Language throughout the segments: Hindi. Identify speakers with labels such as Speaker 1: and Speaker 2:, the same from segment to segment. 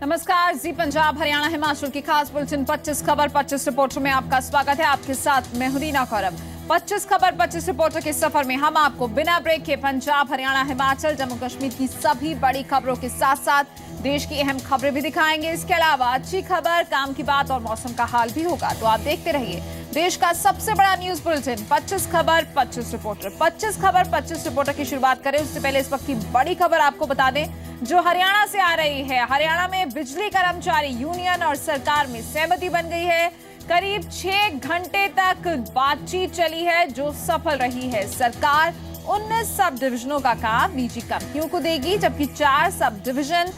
Speaker 1: नमस्कार, जी पंजाब हरियाणा हिमाचल की खास बुलेटिन 25 खबर 25 रिपोर्टर में आपका स्वागत है। आपके साथ मैं हूं रीना कौरव। 25 खबर 25 रिपोर्टर के सफर में हम आपको बिना ब्रेक के पंजाब हरियाणा हिमाचल जम्मू कश्मीर की सभी बड़ी खबरों के साथ साथ देश की अहम खबरें भी दिखाएंगे। इसके अलावा अच्छी खबर, काम की बात और मौसम का हाल भी होगा, तो आप देखते रहिए देश का सबसे बड़ा न्यूज बुलेटिन 25 खबर 25 रिपोर्टर। 25 खबर 25 रिपोर्टर की शुरुआत करें उससे पहले इस वक्त की बड़ी खबर आपको बता दें जो हरियाणा से आ रही है। हरियाणा में बिजली कर्मचारी यूनियन और सरकार में सहमति बन गई है। करीब 6 घंटे तक बातचीत चली है जो सफल रही है। सरकार 19 सब डिविजनों का काम निजी कंपनियों को देगी, जबकि 4 सब डिविजन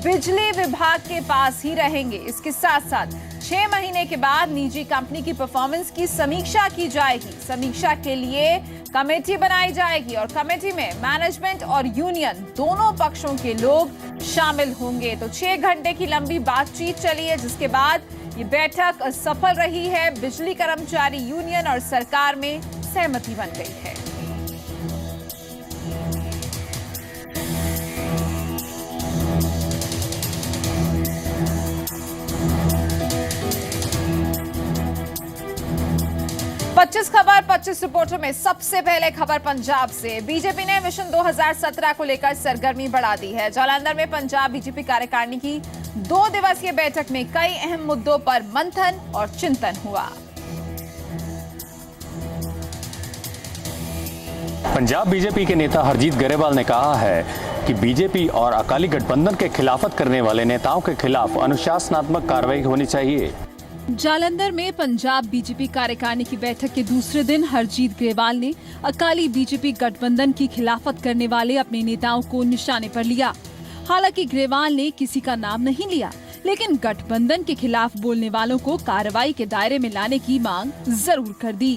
Speaker 1: बिजली विभाग के पास ही रहेंगे। इसके साथ साथ 6 महीने के बाद निजी कंपनी की परफॉर्मेंस की समीक्षा की जाएगी। समीक्षा के लिए कमेटी बनाई जाएगी और कमेटी में मैनेजमेंट और यूनियन दोनों पक्षों के लोग शामिल होंगे। तो 6 घंटे की लंबी बातचीत चली है जिसके बाद ये बैठक सफल रही है। बिजली कर्मचारी यूनियन और सरकार में सहमति बन गई है। पच्चीस खबर 25 रिपोर्टर में सबसे पहले खबर पंजाब से। बीजेपी ने मिशन 2017 को लेकर सरगर्मी बढ़ा दी है। जालंधर में पंजाब बीजेपी कार्यकारिणी की 2 दिवसीय बैठक में कई अहम मुद्दों पर मंथन और चिंतन हुआ।
Speaker 2: पंजाब बीजेपी के नेता हरजीत ग्रेवाल ने कहा है कि बीजेपी और अकाली गठबंधन के खिलाफत करने वाले नेताओं के खिलाफ अनुशासनात्मक कार्रवाई होनी चाहिए।
Speaker 3: जालंधर में पंजाब बीजेपी कार्यकारिणी की बैठक के दूसरे दिन हरजीत ग्रेवाल ने अकाली बीजेपी गठबंधन की खिलाफत करने वाले अपने नेताओं को निशाने पर लिया। हालांकि ग्रेवाल ने किसी का नाम नहीं लिया, लेकिन गठबंधन के खिलाफ बोलने वालों को कार्रवाई के दायरे में लाने की मांग जरूर कर दी।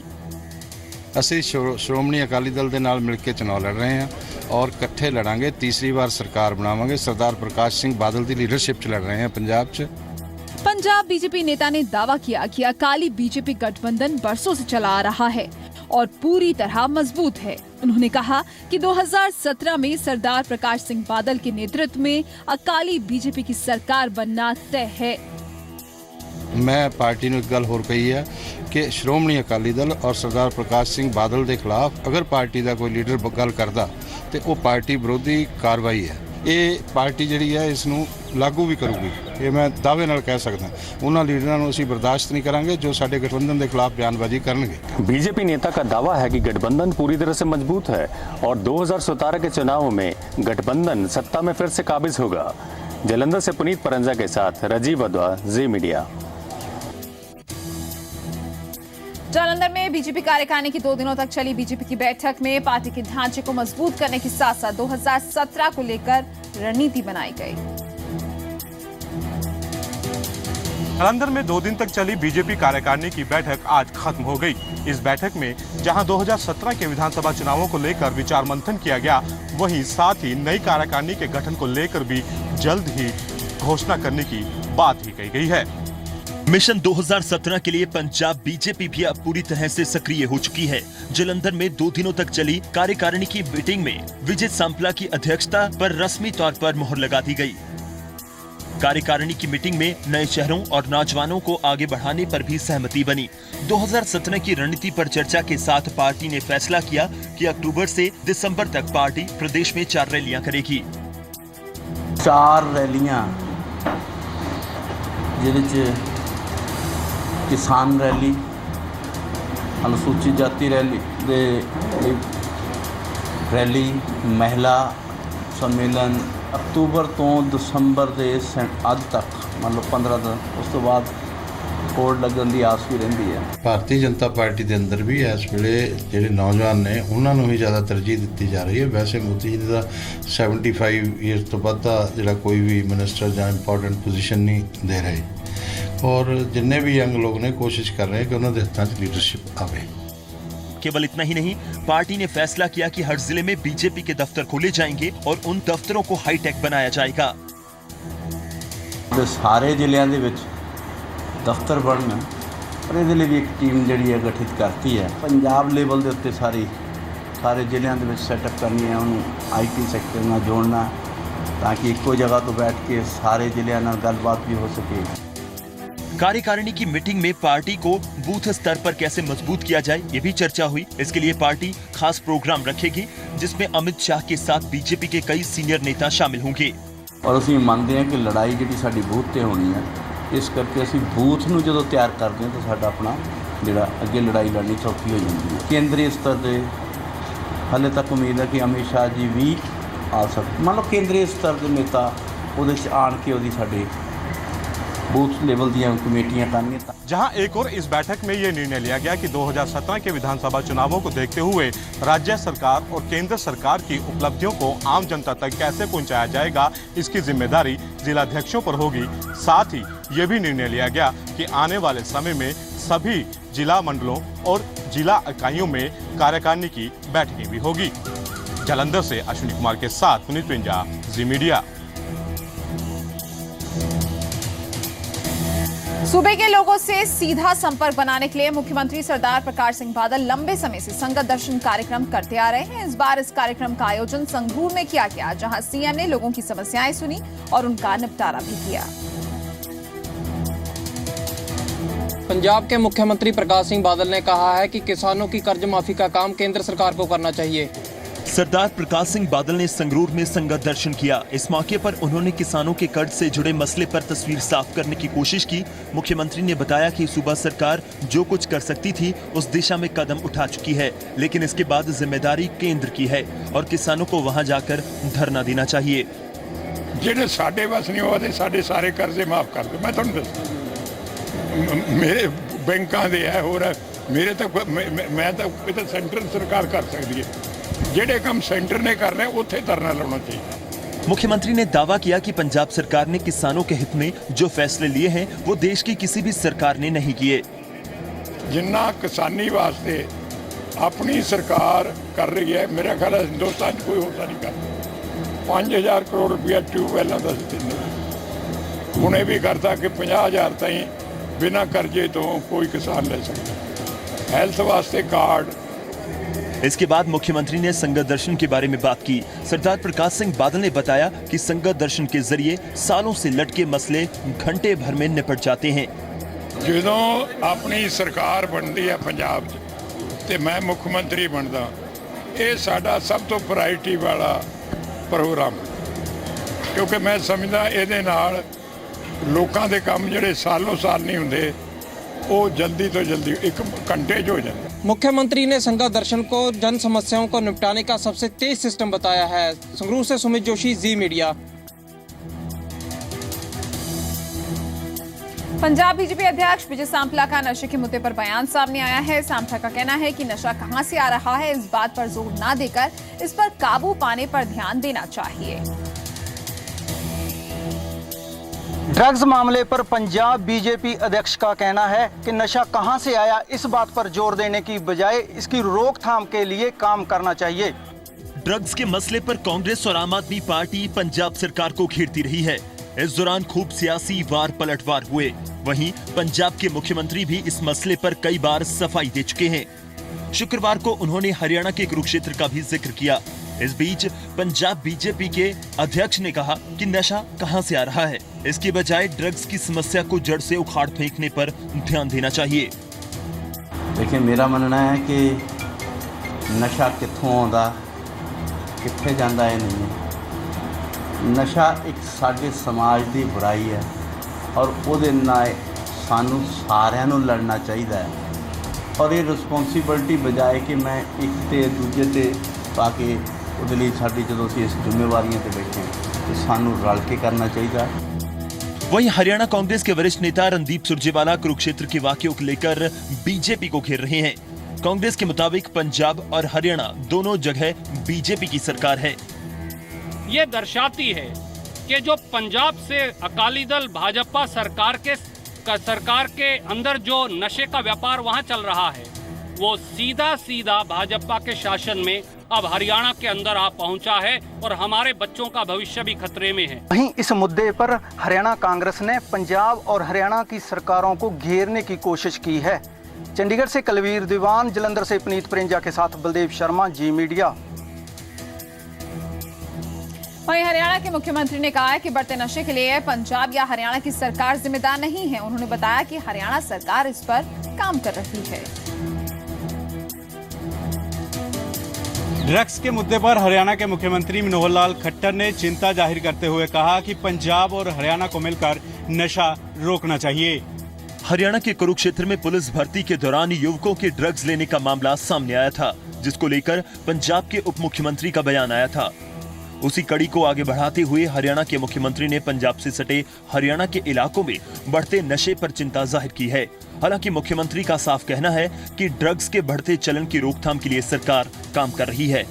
Speaker 4: ਅਸੀਂ ਸ਼੍ਰੋਮਣੀ ਅਕਾਲੀ ਦਲ ਦੇ ਨਾਲ ਮਿਲ ਕੇ ਚੁਣਾव ਲੜ ਰਹੇ ਹਾਂ और ਇਕੱਠੇ ਲੜਾਂਗੇ। तीसरी बार सरकार बनावांगे। सरदार प्रकाश सिंह बादल की लीडरशिप च लड़ रहे हैं पंजाब च।
Speaker 3: पंजाब बीजेपी नेता ने दावा किया कि अकाली बीजेपी गठबंधन बरसों से चला आ रहा है और पूरी तरह मजबूत है। उन्होंने कहा कि 2017 में सरदार प्रकाश सिंह बादल के नेतृत्व में अकाली बीजेपी की सरकार बनना तय है।
Speaker 4: मैं पार्टी ने एक गल होर कही है कि श्रोमणी अकाली दल और सरदार प्रकाश सिंह बादल के खिलाफ अगर पार्टी का कोई लीडर गल करता तो वो पार्टी विरोधी कार्रवाई है। ये पार्टी जिहड़ी है इसनूं लागू भी करूगी, ये मैं दावे नाल कह सकदा। उन्हां लीडरां नूं असीं बर्दाश्त नहीं करांगे जो साडे गठबंधन के खिलाफ बयानबाजी करनगे।
Speaker 2: बीजेपी नेता का दावा है कि गठबंधन पूरी तरह से मजबूत है और 2017 के चुनाव में गठबंधन सत्ता में फिर से काबिज होगा। जालंधर से पुनीत परंजा के साथ राजीव अद्वा, जी मीडिया।
Speaker 1: जालंधर में बीजेपी कार्यकारिणी की 2 दिनों तक चली बीजेपी की बैठक में पार्टी के ढांचे को मजबूत करने के साथ साथ 2017 को लेकर रणनीति बनाई गई।
Speaker 5: जालंधर में 2 दिन तक चली बीजेपी कार्यकारिणी की बैठक आज खत्म हो गई। इस बैठक में जहां 2017 के विधानसभा चुनावों को लेकर विचार मंथन किया गया, वहीं साथ ही नई कार्यकारिणी के गठन को लेकर भी जल्द ही घोषणा करने की बात ही कही गई है।
Speaker 6: मिशन 2017 के लिए पंजाब बीजेपी भी अब पूरी तरह से सक्रिय हो चुकी है। जालंधर में 2 दिनों तक चली कार्यकारिणी की मीटिंग में विजय सांपला की अध्यक्षता पर रस्मी तौर पर मोहर लगा दी गई। कार्यकारिणी की मीटिंग में नए शहरों और नौजवानों को आगे बढ़ाने पर भी सहमति बनी। 2017 की रणनीति पर चर्चा के साथ पार्टी ने फैसला किया कि अक्टूबर से दिसंबर तक पार्टी प्रदेश में 4 रैलियां करेगी।
Speaker 7: 4 रैलियां किसान रैली, अनुसूचित जाति रैली, महिला सम्मेलन अक्तूबर तो दिसंबर के अद तक मतलब 15 दिन, उस तो बाद कोड लगन की आस भी रही है।
Speaker 4: भारतीय जनता पार्टी के अंदर भी इस वेले जिहड़े नौजवान ने उन्होंने ही ज़्यादा तरजीह दी जा रही है। वैसे मोदी जी का 75 ईयर्स तो बाद जिहड़ा कोई भी मिनिस्टर या इंपॉर्टेंट पोजीशन नहीं दे रहे और जिन्ने भी यंग लोग ने कोशिश कर रहे हैं कि उन्होंने हाथों में लीडरशिप आवे।
Speaker 6: केवल इतना ही नहीं, पार्टी ने फैसला किया कि हर जिले में बीजेपी के दफ्तर खोले जाएंगे और उन दफ्तरों को हाईटेक बनाया जाएगा।
Speaker 7: सारे जिलों के दफ्तर बनना और ये लिए भी एक टीम जी है गठित करती है। पंजाब लेवल के उत्ते सारे जिलों के सैटअप करनी है, उन्होंने IT सैक्टर में जोड़ना ताकि ਇੱਕੋ जगह तो बैठ के सारे ਜ਼ਿਲ੍ਹਿਆਂ ਨਾਲ गलबात भी हो सके।
Speaker 6: कार्यकारिणी की मीटिंग में पार्टी को बूथ स्तर पर कैसे मजबूत किया जाए ये भी चर्चा हुई। इसके लिए पार्टी खास प्रोग्राम रखेगी जिसमें अमित शाह के साथ बीजेपी के कई सीनियर नेता शामिल होंगे।
Speaker 7: और ਅਸੀਂ ਮੰਨਦੇ ਹਾਂ ਕਿ ਲੜਾਈ ਜਿਹੜੀ ਸਾਡੀ ਬੂਥ ਤੇ ਹੋਣੀ ਹੈ, ਇਸ ਕਰਕੇ ਅਸੀਂ ਬੂਥ ਨੂੰ ਜਦੋਂ ਤਿਆਰ ਕਰਦੇ ਹਾਂ ਤਾਂ ਸਾਡਾ ਆਪਣਾ ਜਿਹੜਾ ਅੱਗੇ ਲੜਾਈ ਲੜਨੀ ਸੌਖੀ ਹੋ ਜਾਂਦੀ ਹੈ। ਕੇਂਦਰੀ ਸਤਰ ਤੇ ਹਾਲੇ ਤੱਕ ਉਮੀਦ ਹੈ ਕਿ ਅਮਿਤ ਸ਼ਾਹ ਜੀ ਵੀ ਆ ਸਕਦੇ, ਮੰਨ ਲਓ ਕੇਂਦਰੀ ਸਤਰ ਦੇ ਨੇਤਾ ਉਹਦੇ 'ਚ ਆਣ ਕੇ ਉਹਦੀ ਸਾਡੇ बूथ लेवल दी कमेटियां करनी।
Speaker 5: जहां एक और इस बैठक में ये निर्णय लिया गया कि 2017 के विधानसभा चुनावों को देखते हुए राज्य सरकार और केंद्र सरकार की उपलब्धियों को आम जनता तक कैसे पहुंचाया जाएगा, इसकी जिम्मेदारी जिलाध्यक्षों पर होगी। साथ ही ये भी निर्णय लिया गया कि आने वाले समय में सभी जिला मंडलों और जिला इकाइयों में कार्यकारिणी की बैठकें भी होगी। जालंधर से अश्विनी कुमार के साथ पुनीत पिंजा, जी मीडिया।
Speaker 1: सूबे के लोगों से सीधा संपर्क बनाने के लिए मुख्यमंत्री सरदार प्रकाश सिंह बादल लंबे समय से संगत दर्शन कार्यक्रम करते आ रहे हैं। इस बार इस कार्यक्रम का आयोजन संगरूर में किया गया, जहां सीएम ने लोगों की समस्याएं सुनी और उनका निपटारा भी किया।
Speaker 8: पंजाब के मुख्यमंत्री प्रकाश सिंह बादल ने कहा है कि किसानों की कर्ज माफी का काम केंद्र सरकार को करना चाहिए।
Speaker 6: सरदार प्रकाश सिंह बादल ने संगरूर में संगत दर्शन किया। इस मौके पर उन्होंने किसानों के कर्ज से जुड़े मसले पर तस्वीर साफ करने की कोशिश की। मुख्यमंत्री ने बताया कि सूबा सरकार जो कुछ कर सकती थी उस दिशा में कदम उठा चुकी है, लेकिन इसके बाद जिम्मेदारी केंद्र की है और किसानों को वहां जाकर धरना देना चाहिए।
Speaker 9: ਜਿਹੜੇ ਸਾਡੇ ਵਸ ਨਹੀਂ ਹੋਦੇ ਸਾਡੇ ਸਾਰੇ ਕਰਜ਼ੇ ਮਾਫ ਕਰ ਦਿਓ। मैं ਤੁਹਾਨੂੰ ਦੱਸਾਂ ਮੇਰੇ ਬੈਂਕਾਂ ਦੇ ਹੈ ਹੋਰ ਮੇਰੇ ਤੱਕ ਮੈਂ ਤਾਂ ਇਹ ਤਾਂ ਸੈਂਟਰ ਸਰਕਾਰ ਕਰ ਸਕਦੀ ਹੈ। ਜਿਹੜੇ ਕੰਮ सेंटर ने करने उत्थे धरना लाना चाहिए।
Speaker 6: मुख्यमंत्री ने दावा किया कि पंजाब सरकार ने किसानों के हित में जो फैसले लिए हैं वो देश की किसी भी सरकार ने नहीं किए।
Speaker 9: जिन्ना किसानी वास्ते अपनी सरकार कर रही है, मेरा ख्याल है हिंदुस्तान कोई होता नहीं कर। 5000 करोड़ रुपया ट्यूबवैलों का देने उन्हें भी करता कि 50,000 ताई बिना कर्जे तो कोई किसान ले सकता। हेल्थ वास्ते कार्ड।
Speaker 6: इसके बाद मुख्यमंत्री ने संगत दर्शन के बारे में बात की। सरदार प्रकाश सिंह बादल ने बताया कि संगत दर्शन के जरिए सालों से लटके मसले घंटे भर में निपट जाते हैं।
Speaker 9: जो अपनी सरकार बनती है पंजाब ते मैं मुख्यमंत्री बनता, ये साडा सब तो प्रायोरिटी वाला प्रोग्राम, क्योंकि मैं समझदा इहदे नाल लोकां दे काम जिहड़े सालों साल नहीं हुंदे वो जल्दी तो जल्दी एक घंटे च हो जाते।
Speaker 8: मुख्यमंत्री ने संगत दर्शन को जन समस्याओं को निपटाने का सबसे तेज सिस्टम बताया है। संगरूर से सुमित जोशी, जी मीडिया।
Speaker 1: पंजाब बीजेपी अध्यक्ष विजय सांपला का नशे के मुद्दे पर बयान सामने आया है। सांपला का कहना है कि नशा कहां से आ रहा है इस बात पर जोर न देकर इस पर काबू पाने पर ध्यान देना चाहिए।
Speaker 10: ड्रग्स मामले पर पंजाब बीजेपी अध्यक्ष का कहना है कि नशा कहां से आया इस बात पर जोर देने की बजाय इसकी रोकथाम के लिए काम करना चाहिए।
Speaker 6: ड्रग्स के मसले पर कांग्रेस और आम आदमी पार्टी पंजाब सरकार को घेरती रही है। इस दौरान खूब सियासी वार पलटवार हुए। वहीं पंजाब के मुख्यमंत्री भी इस मसले पर कई बार सफाई दे चुके हैं। शुक्रवार को उन्होंने हरियाणा के कुरुक्षेत्र का भी जिक्र किया। इस बीच पंजाब बीजेपी के अध्यक्ष ने कहा कि नशा कहां से आ रहा है, इसके बजाय ड्रग्स की समस्या को जड़ से उखाड़ फेंकने पर ध्यान देना चाहिए।
Speaker 7: देखिए, मेरा मानना है कि नशा कित्थों आउंदा कित्थे जांदा है नहीं है। नशा एक साडे समाज की बुराई है और उहदे नाल सानू सारिਆਂ ਨੂੰ लड़ना चाहिए है। और ये रिस्पोंसिबिलिटी बजाय कि मैं एक ते दूजे ते पाके ਉਹਦੇ ਲਈ ਸਾਡੀ ਜਦੋਂ ਅਸੀਂ ਇਸ ਜ਼ਿੰਮੇਵਾਰੀਆਂ ਤੇ ਬੈਠੇ ਤੇ ਸਾਨੂੰ ਰਲ ਕੇ करना चाहिए।
Speaker 6: वहीं हरियाणा कांग्रेस के वरिष्ठ नेता रणदीप सुरजेवाला कुरुक्षेत्र के वाकये को लेकर बीजेपी को घेर रहे हैं। कांग्रेस के मुताबिक पंजाब और हरियाणा दोनों जगह बीजेपी की सरकार है।
Speaker 11: ये दर्शाती है कि जो पंजाब से अकाली दल भाजपा सरकार के अंदर जो नशे का व्यापार वहां चल रहा है वो सीधा भाजपा के शासन में अब हरियाणा के अंदर आ पहुंचा है और हमारे बच्चों का भविष्य भी खतरे में है।
Speaker 10: वहीं इस मुद्दे पर हरियाणा कांग्रेस ने पंजाब और हरियाणा की सरकारों को घेरने की कोशिश की है। चंडीगढ़ से कलवीर दीवान, जलंधर से पुनीत प्रेंजा के साथ बलदेव शर्मा, जी मीडिया।
Speaker 1: वहीं हरियाणा के मुख्यमंत्री ने कहा है कि बढ़ते नशे के लिए पंजाब या हरियाणा की सरकार जिम्मेदार नहीं है। उन्होंने बताया कि हरियाणा सरकार इस पर काम कर रही है।
Speaker 12: ड्रग्स के मुद्दे पर हरियाणा के मुख्यमंत्री मनोहर लाल खट्टर ने चिंता जाहिर करते हुए कहा कि पंजाब और हरियाणा को मिलकर नशा रोकना चाहिए।
Speaker 6: हरियाणा के कुरुक्षेत्र में पुलिस भर्ती के दौरान युवकों के ड्रग्स लेने का मामला सामने आया था, जिसको लेकर पंजाब के उप मुख्यमंत्री का बयान आया था। उसी कड़ी को आगे बढ़ाते हुए हरियाणा के मुख्यमंत्री ने पंजाब से सटे हरियाणा के इलाकों में बढ़ते नशे पर चिंता जाहिर की है। हालांकि मुख्यमंत्री का साफ कहना है कि ड्रग्स के बढ़ते चलन की रोकथाम के लिए सरकार काम कर रही है।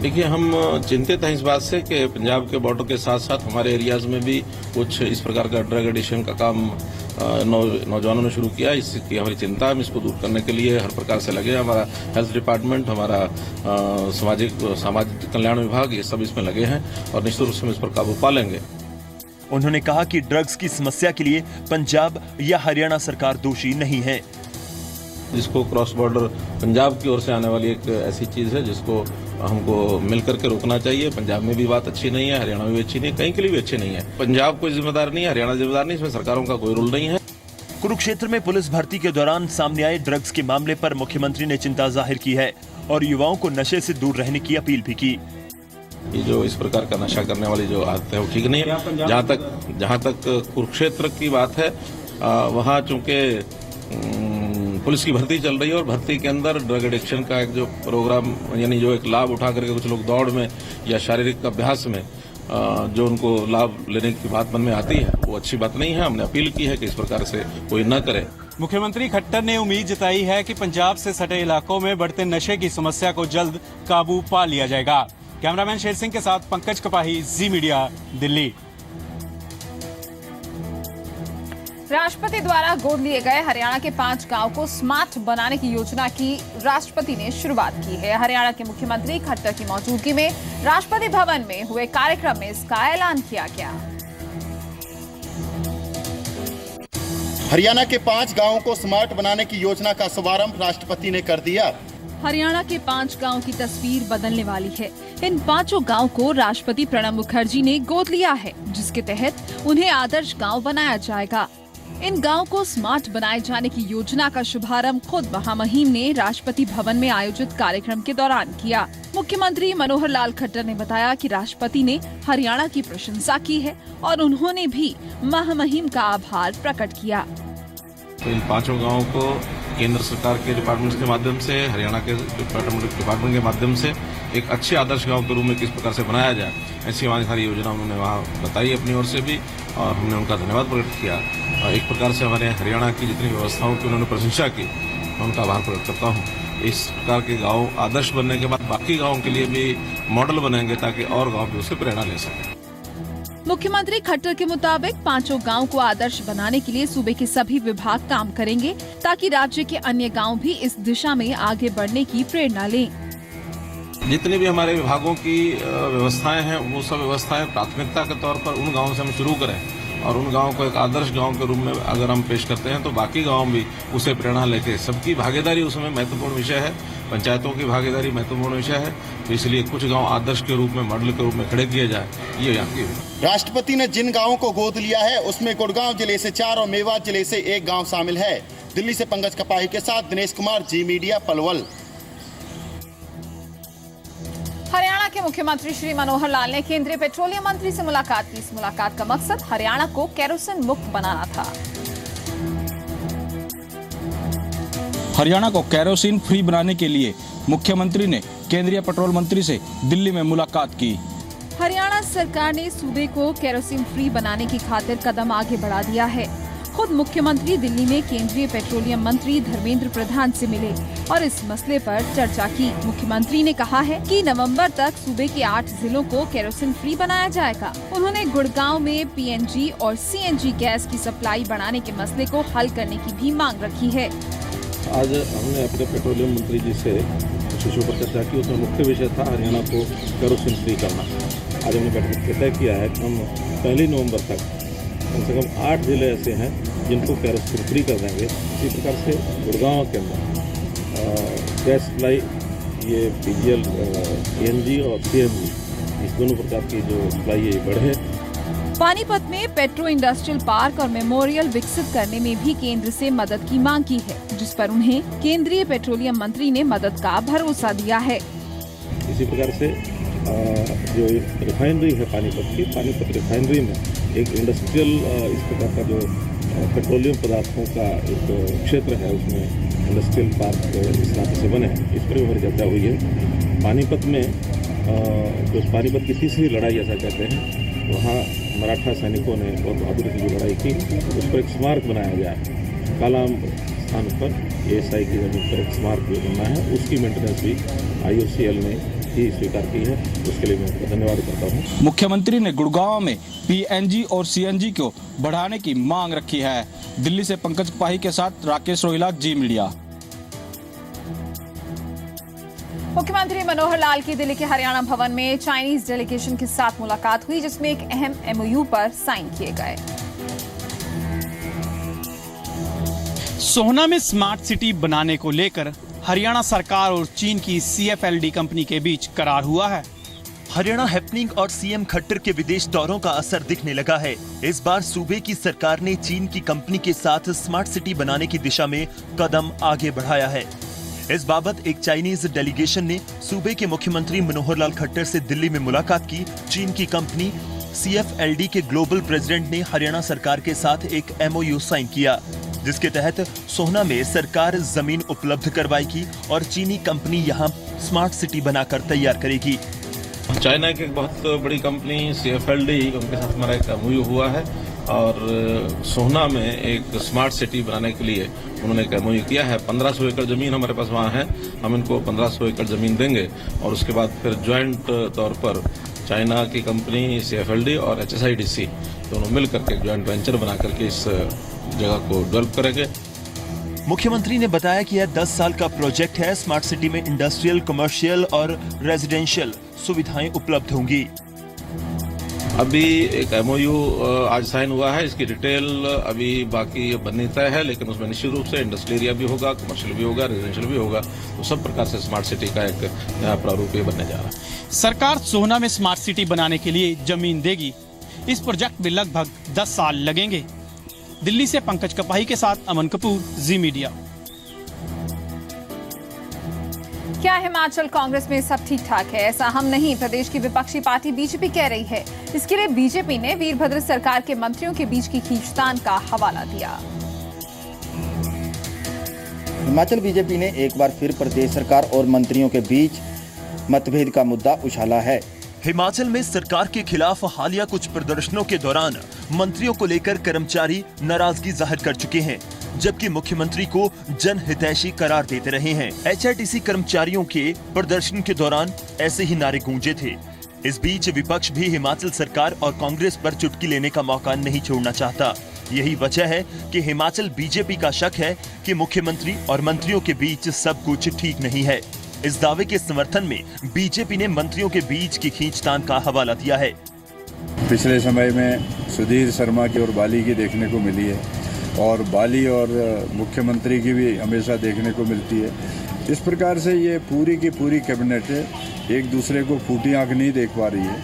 Speaker 13: देखिए, हम चिंतित हैं इस बात से कि पंजाब के बॉर्डर के साथ साथ हमारे एरियाज में भी कुछ इस प्रकार का ड्रग एडिक्शन का काम नौजवानों ने शुरू किया। इसकी हमारी चिंता, हम इसको दूर करने के लिए हर प्रकार से लगे। हमारा हेल्थ डिपार्टमेंट, हमारा सामाजिक कल्याण विभाग, ये सब इसमें लगे हैं और निश्चित रूप से हम इस पर काबू पा लेंगे।
Speaker 6: उन्होंने कहा कि ड्रग्स की समस्या के लिए पंजाब या हरियाणा सरकार दोषी नहीं है।
Speaker 13: जिसको क्रॉस बॉर्डर पंजाब की ओर से आने वाली एक ऐसी चीज है जिसको हमको मिलकर के रोकना चाहिए। पंजाब में भी बात अच्छी नहीं है, हरियाणा में भी अच्छी नहीं है, कहीं के लिए भी अच्छी नहीं है। पंजाब कोई जिम्मेदार नहीं है, हरियाणा जिम्मेदार नहीं, इसमें सरकारों का कोई रोल नहीं है।
Speaker 6: कुरुक्षेत्र में पुलिस भर्ती के दौरान सामने आए ड्रग्स के मामले पर मुख्यमंत्री ने चिंता जाहिर की है और युवाओं को नशे से दूर रहने की अपील भी की।
Speaker 13: ये जो इस प्रकार का नशा करने वाली जो आदत है वो ठीक नहीं है। जहाँ तक कुरुक्षेत्र की बात है, वहाँ चूंकि पुलिस की भर्ती चल रही है और भर्ती के अंदर ड्रग एडिक्शन का एक जो प्रोग्राम, यानी जो एक लाभ उठा करके कुछ लोग दौड़ में या शारीरिक अभ्यास में जो उनको लाभ लेने की बात मन में आती है, वो अच्छी बात नहीं है। हमने अपील की है कि इस प्रकार से कोई न करे।
Speaker 12: मुख्यमंत्री खट्टर ने उम्मीद जताई है कि पंजाब से सटे इलाकों में बढ़ते नशे की समस्या को जल्द काबू पा लिया जाएगा। कैमरामैन शेर सिंह के साथ पंकज कपाही, जी मीडिया, दिल्ली।
Speaker 1: राष्ट्रपति द्वारा गोद लिए गए हरियाणा के 5 गांव को स्मार्ट बनाने की योजना की राष्ट्रपति ने शुरुआत की है। हरियाणा के मुख्यमंत्री खट्टर की मौजूदगी में राष्ट्रपति भवन में हुए कार्यक्रम में इसका ऐलान किया गया।
Speaker 14: हरियाणा के 5 गांवों को स्मार्ट बनाने की योजना का शुभारंभ राष्ट्रपति ने कर दिया।
Speaker 3: हरियाणा के 5 गांव की तस्वीर बदलने वाली है। इन 5 गांव को राष्ट्रपति प्रणब मुखर्जी ने गोद लिया है, जिसके तहत उन्हें आदर्श गांव बनाया जाएगा। इन गांव को स्मार्ट बनाए जाने की योजना का शुभारंभ खुद महामहिम ने राष्ट्रपति भवन में आयोजित कार्यक्रम के दौरान किया। मुख्यमंत्री मनोहर लाल खट्टर ने बताया कि राष्ट्रपति ने हरियाणा की प्रशंसा की है और उन्होंने भी महामहिम का आभार प्रकट किया।
Speaker 13: तो इन 5 गाँवों को केंद्र सरकार के डिपार्टमेंट्स के माध्यम से, हरियाणा के डिपार्टमेंट के माध्यम से एक अच्छे आदर्श गांव के रूप में किस प्रकार से बनाया जाए, ऐसी हमारी सारी योजना उन्होंने वहाँ बताई अपनी ओर से भी और हमने उनका धन्यवाद प्रकट किया। एक प्रकार से हमारे हरियाणा की जितनी व्यवस्थाओं की उन्होंने प्रशंसा की, मैं उनका आभार प्रकट करता हूँ। इस प्रकार के गाँव आदर्श बनने के बाद बाकी गाँव के लिए भी मॉडल बनेंगे ताकि और गाँव भी उससे प्रेरणा ले सकें।
Speaker 3: मुख्यमंत्री खट्टर के मुताबिक 5 गांव को आदर्श बनाने के लिए सूबे के सभी विभाग काम करेंगे ताकि राज्य के अन्य गांव भी इस दिशा में आगे बढ़ने की प्रेरणा लें।
Speaker 13: जितनी भी हमारे विभागों की व्यवस्थाएं हैं, वो सब व्यवस्थाएं प्राथमिकता के तौर पर उन गांवों से हम शुरू करें और उन गांवों को एक आदर्श गांव के रूप में अगर हम पेश करते हैं तो बाकी गांव भी उसे प्रेरणा लेके, सबकी भागीदारी उसमें महत्वपूर्ण विषय है, पंचायतों की भागीदारी महत्वपूर्ण विषय है। तो इसलिए कुछ गांव आदर्श के रूप में, मॉडल के रूप में खड़े किए जाए, ये यहाँ की।
Speaker 14: राष्ट्रपति ने जिन गाँवों को गोद लिया है उसमें गुड़गांव जिले से 4 और मेवात जिले से 1 गाँव शामिल है। दिल्ली से पंकज कपाही के साथ दिनेश कुमार, जी मीडिया, पलवल।
Speaker 1: हरियाणा के मुख्यमंत्री श्री मनोहर लाल ने केंद्रीय पेट्रोलियम मंत्री से मुलाकात की। इस मुलाकात का मकसद हरियाणा को केरोसिन मुक्त बनाना था।
Speaker 15: हरियाणा को केरोसिन फ्री बनाने के लिए मुख्यमंत्री ने केंद्रीय पेट्रोल मंत्री से दिल्ली में मुलाकात की।
Speaker 3: हरियाणा सरकार ने सूबे को केरोसिन फ्री बनाने की खातिर कदम आगे बढ़ा दिया है। खुद मुख्यमंत्री दिल्ली में केंद्रीय पेट्रोलियम मंत्री धर्मेंद्र प्रधान से मिले और इस मसले पर चर्चा की। मुख्यमंत्री ने कहा है कि नवंबर तक सूबे के 8 जिलों को केरोसिन फ्री बनाया जाएगा। उन्होंने गुड़गांव में पीएनजी और सीएनजी गैस की सप्लाई बढ़ाने के मसले को हल करने की भी मांग रखी है।
Speaker 13: आज हमने अपने पेट्रोलियम मंत्री जी से कुछ विषयों पर चर्चा की। उसमें मुख्य विषय था हरियाणा को केरोसिन फ्री करना। आज हमने बैठक में तय किया है कि हम 1 नवंबर तक कम से कम 8 जिले ऐसे हैं जिनको केरोसिन फ्री कर देंगे। इसी प्रकार से गुड़गांव के अंदर गैस सप्लाई, ये पीजीएल, पीएनजी और सीएनजी, इस दोनों प्रकार की जो सप्लाई है बढ़े।
Speaker 3: पानीपत में पेट्रो इंडस्ट्रियल पार्क और मेमोरियल विकसित करने में भी केंद्र से मदद की मांग की है, जिस पर उन्हें केंद्रीय पेट्रोलियम मंत्री ने मदद का भरोसा दिया है।
Speaker 13: इसी प्रकार से जो रिफाइनरी है पानीपत रिफाइनरी में एक इंडस्ट्रियल इस प्रकार का जो पेट्रोलियम पदार्थों का एक क्षेत्र है, उसमें इंडस्ट्रियल पार्क इस नाते से बने, इस पर भी हमारी चर्चा हुई है। पानीपत में जो पानीपत की तीसरी लड़ाई ऐसा कहते हैं, वहाँ मराठा सैनिकों ने बहुत बहादुरी से जो लड़ाई की, उस पर एक स्मारक बनाया गया। कालाम स्थान पर ASI की जमीन पर एक स्मारक जो बनना है, उसकी मेंटेनेंस भी IOCL ने ही स्वीकार की है। उसके लिए मैं उनका धन्यवाद करता हूँ।
Speaker 15: मुख्यमंत्री ने गुड़गांव में PNG और CNG को बढ़ाने की मांग रखी है। दिल्ली से पंकज कपाही के साथ राकेश रोहिला, जी मीडिया।
Speaker 1: मुख्यमंत्री मनोहर लाल की दिल्ली के हरियाणा भवन में चाइनीज डेलीगेशन के साथ मुलाकात हुई, जिसमें एक अहम MOU पर साइन किए गए।
Speaker 12: सोहना में स्मार्ट सिटी बनाने को लेकर हरियाणा सरकार और चीन की CFLD कंपनी के बीच करार हुआ है।
Speaker 6: हरियाणा हैपनिंग और CM खट्टर के विदेश दौरों का असर दिखने लगा है। इस बार सूबे की सरकार ने चीन की कंपनी के साथ स्मार्ट सिटी बनाने की दिशा में कदम आगे बढ़ाया है। इस बाबत एक चाइनीज डेलीगेशन ने सूबे के मुख्यमंत्री मनोहर लाल खट्टर से दिल्ली में मुलाकात की। चीन की कंपनी CFLD के ग्लोबल प्रेसिडेंट ने हरियाणा सरकार के साथ एक MOU साइन किया, जिसके तहत सोहना में सरकार जमीन उपलब्ध करवाएगी और चीनी कंपनी यहां स्मार्ट सिटी बनाकर तैयार करेगी।
Speaker 13: चाइना की एक बहुत बड़ी कंपनी CFLD, उनके साथ हमारा एक MOU हुआ है और सोहना में एक स्मार्ट सिटी बनाने के लिए उन्होंने एक MOU किया है। 1500 एकड़ जमीन हमारे पास वहाँ है, हम इनको 1500 एकड़ जमीन देंगे और उसके बाद फिर ज्वाइंट तौर पर चाइना की कंपनी CFLD और HSIDC दोनों मिल करके ज्वाइंट वेंचर बना करके इस जगह को डेवलप करेंगे।
Speaker 6: मुख्यमंत्री ने बताया कि यह 10 साल का प्रोजेक्ट है। स्मार्ट सिटी में इंडस्ट्रियल, कमर्शियल और रेजिडेंशियल सुविधाएं उपलब्ध होंगी।
Speaker 13: अभी एक MOU आज साइन हुआ है, इसकी डिटेल अभी बाकी बननी तय है, लेकिन उसमें निश्चित रूप से इंडस्ट्रियल एरिया भी होगा, कमर्शियल भी होगा, रेजिडेंशियल भी होगा। तो सब प्रकार से स्मार्ट सिटी का एक नया प्रारूप बनने जा रहा है।
Speaker 12: सरकार सोहना में स्मार्ट सिटी बनाने के लिए जमीन देगी। इस प्रोजेक्ट में लगभग 10 साल लगेंगे। दिल्ली से पंकज कपाही के साथ अमन कपूर, जी मीडिया।
Speaker 1: क्या हिमाचल कांग्रेस में सब ठीक ठाक है? ऐसा हम नहीं, प्रदेश की विपक्षी पार्टी बीजेपी कह रही है। इसके लिए बीजेपी ने वीरभद्र सरकार के मंत्रियों के बीच की खींचतान का हवाला दिया।
Speaker 16: हिमाचल बीजेपी ने एक बार फिर प्रदेश सरकार और मंत्रियों के बीच मतभेद का मुद्दा उछाला है।
Speaker 6: हिमाचल में सरकार के खिलाफ हालिया कुछ प्रदर्शनों के दौरान मंत्रियों को लेकर कर्मचारी नाराजगी जाहिर कर चुके हैं, जबकि मुख्यमंत्री को जनहितैषी करार देते रहे हैं। HRTC कर्मचारियों के प्रदर्शन के दौरान ऐसे ही नारे गूंजे थे। इस बीच विपक्ष भी हिमाचल सरकार और कांग्रेस पर चुटकी लेने का मौका नहीं छोड़ना चाहता। यही वजह है कि हिमाचल बीजेपी का शक है कि मुख्यमंत्री और मंत्रियों के बीच सब कुछ ठीक नहीं है। इस दावे के समर्थन में बीजेपी ने मंत्रियों के बीच की खींचतान का हवाला दिया है।
Speaker 17: पिछले समय में सुधीर शर्मा की और बाली की देखने को मिली है और बाली और मुख्यमंत्री की भी हमेशा देखने को मिलती है। इस प्रकार से ये पूरी की पूरी कैबिनेट एक दूसरे को फूटी आंख नहीं देख पा रही है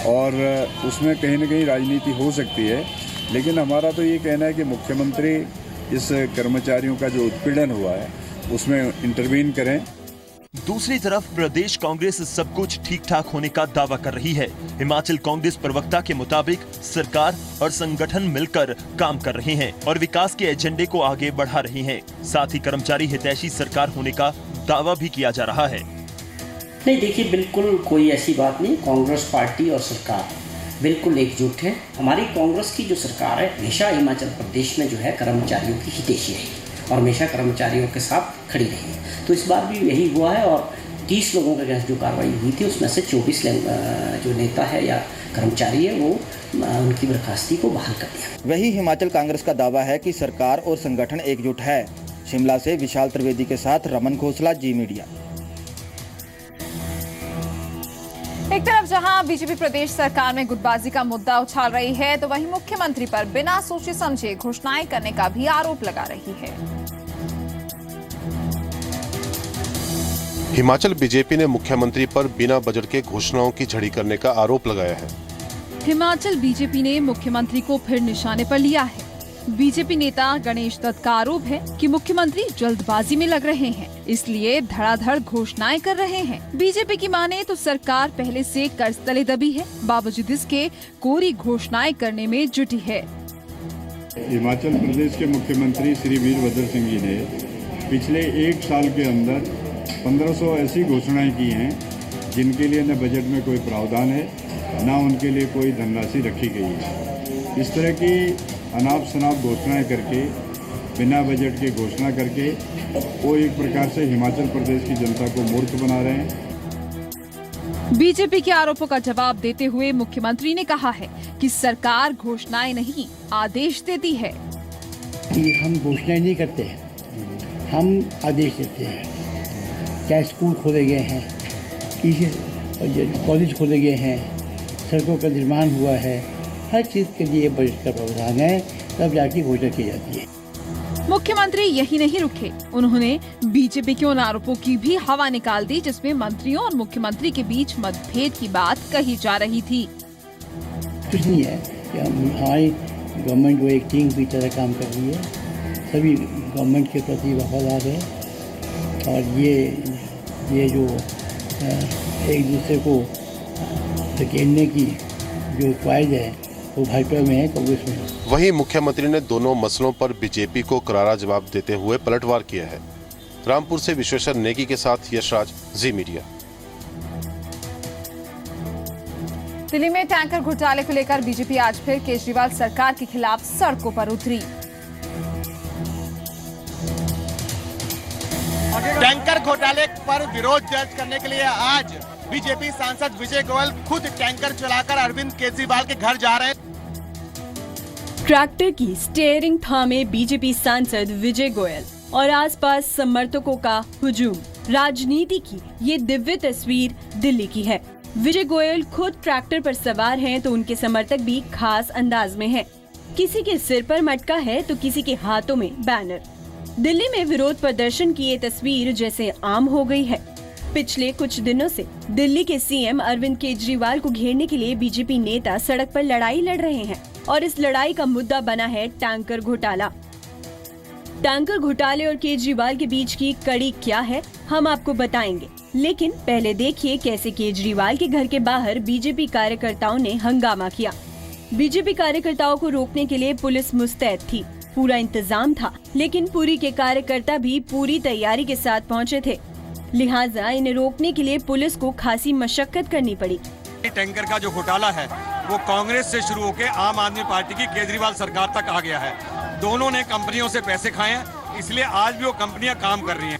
Speaker 17: और उसमें कहीं ना कहीं राजनीति हो सकती है। लेकिन हमारा तो ये कहना है कि मुख्यमंत्री इस कर्मचारियों का जो उत्पीड़न हुआ है उसमें इंटरवीन करें।
Speaker 6: दूसरी तरफ प्रदेश कांग्रेस सब कुछ ठीक ठाक होने का दावा कर रही है। हिमाचल कांग्रेस प्रवक्ता के मुताबिक सरकार और संगठन मिलकर काम कर रहे हैं और विकास के एजेंडे को आगे बढ़ा रहे हैं। साथ ही कर्मचारी हितैषी सरकार होने का दावा भी किया जा रहा है।
Speaker 18: नहीं, देखिए, बिल्कुल कोई ऐसी बात नहीं। कांग्रेस पार्टी और सरकार बिल्कुल एकजुट है। हमारी कांग्रेस की जो सरकार है हमेशा हिमाचल प्रदेश में जो है कर्मचारियों की हितैषी रही और हमेशा कर्मचारियों के साथ खड़ी रही। तो इस बार भी यही हुआ है और 30 लोगों के अगेंस्ट जो कार्रवाई हुई थी उसमें से 24 जो नेता है या कर्मचारी है वो उनकी बर्खास्ती को बहाल कर दिया।
Speaker 16: वही हिमाचल कांग्रेस का दावा है कि सरकार और संगठन एकजुट है। शिमला से विशाल त्रिवेदी के साथ रमन खोसला, जी मीडिया।
Speaker 1: एक तरफ जहां बीजेपी प्रदेश सरकार में गुटबाजी का मुद्दा उछाल रही है, तो वहीं मुख्यमंत्री पर बिना सोचे समझे घोषणाएं करने का भी आरोप लगा रही है।
Speaker 5: हिमाचल बीजेपी ने मुख्यमंत्री पर बिना बजट के घोषणाओं की झड़ी करने का आरोप लगाया है।
Speaker 3: हिमाचल बीजेपी ने मुख्यमंत्री को फिर निशाने पर लिया है। बीजेपी नेता गणेश दत्त का आरोप है कि मुख्यमंत्री जल्दबाजी में लग रहे हैं, इसलिए धड़ाधड़ घोषणाएं कर रहे हैं। बीजेपी की माने तो सरकार पहले से कर्ज तले दबी है, बावजूद इसके कोरी घोषणाएं करने में जुटी है।
Speaker 17: हिमाचल प्रदेश के मुख्यमंत्री श्री वीरभद्र सिंह जी ने पिछले 1 साल के अंदर 1500 ऐसी घोषणाएं की हैं जिनके लिए न बजट में कोई प्रावधान है, न उनके लिए कोई धनराशि रखी गई है। इस तरह की अनाप शनाप घोषणाएं करके, बिना बजट के घोषणा करके वो एक प्रकार से हिमाचल प्रदेश की जनता को मूर्ख बना रहे हैं।
Speaker 3: बीजेपी के आरोपों का जवाब देते हुए मुख्यमंत्री ने कहा है कि सरकार घोषणाएं नहीं, आदेश देती है।
Speaker 19: कि हम घोषणाएं नहीं करते, हम आदेश देते हैं। क्या स्कूल खोले गए हैं, कॉलेज खोले गए हैं, सड़कों का निर्माण हुआ है, हर चीज़ के लिए बजट का प्रावधान है, तब जाके घोषणा की जाती है।
Speaker 3: मुख्यमंत्री यही नहीं रुके, उन्होंने बीजेपी के उन आरोपों की भी हवा निकाल दी जिसमें मंत्रियों और मुख्यमंत्री के बीच मतभेद की बात कही जा रही थी।
Speaker 19: कुछ नहीं है कि हमारी गवर्नमेंट वो एक टीम की तरह काम कर रही है, सभी गवर्नमेंट के प्रति वफादार है और ये जो एक दूसरे को धकेलने की जो ख्वाहिश है वो भाजपा में है, कांग्रेस में है।
Speaker 5: वहीं मुख्यमंत्री ने दोनों मसलों पर बीजेपी को करारा जवाब देते हुए पलटवार किया है। रामपुर से विश्वेश्वर नेगी के साथ यशराज, जी मीडिया।
Speaker 1: दिल्ली में टैंकर घोटाले को लेकर बीजेपी आज फिर केजरीवाल सरकार के खिलाफ सड़कों पर उतरी।
Speaker 14: टैंकर घोटाले पर विरोध दर्ज करने के लिए आज बीजेपी सांसद विजय गोयल खुद टैंकर चलाकर अरविंद केजरीवाल के घर जा रहे हैं।
Speaker 20: ट्रैक्टर की स्टीयरिंग थामे बीजेपी सांसद विजय गोयल और आसपास समर्थकों का हुजूम। राजनीति की ये दिव्य तस्वीर दिल्ली की है। विजय गोयल खुद ट्रैक्टर पर सवार हैं तो उनके समर्थक भी खास अंदाज में हैं। किसी के सिर पर मटका है तो किसी के हाथों में बैनर। दिल्ली में विरोध प्रदर्शन की ये तस्वीर जैसे आम हो गई है। पिछले कुछ दिनों से दिल्ली के सीएम अरविंद केजरीवाल को घेरने के लिए बीजेपी नेता सड़क पर लड़ाई लड़ रहे हैं और इस लड़ाई का मुद्दा बना है टैंकर घोटाला। टैंकर घोटाले और केजरीवाल के बीच की कड़ी क्या है, हम आपको बताएंगे, लेकिन पहले देखिए कैसे केजरीवाल के घर के बाहर बीजेपी कार्यकर्ताओं ने हंगामा किया। बीजेपी कार्यकर्ताओं को रोकने के लिए पुलिस मुस्तैद थी, पूरा इंतजाम था, लेकिन पुरी के कार्यकर्ता भी पूरी तैयारी के साथ पहुंचे थे, लिहाजा इन्हें रोकने के लिए पुलिस को खासी मशक्कत करनी पड़ी।
Speaker 21: टैंकर का जो घोटाला है वो कांग्रेस से शुरू होकर आम आदमी पार्टी की केजरीवाल सरकार तक आ गया है। दोनों ने कंपनियों से पैसे खाए हैं, इसलिए आज भी वो कंपनियां काम कर रही हैं।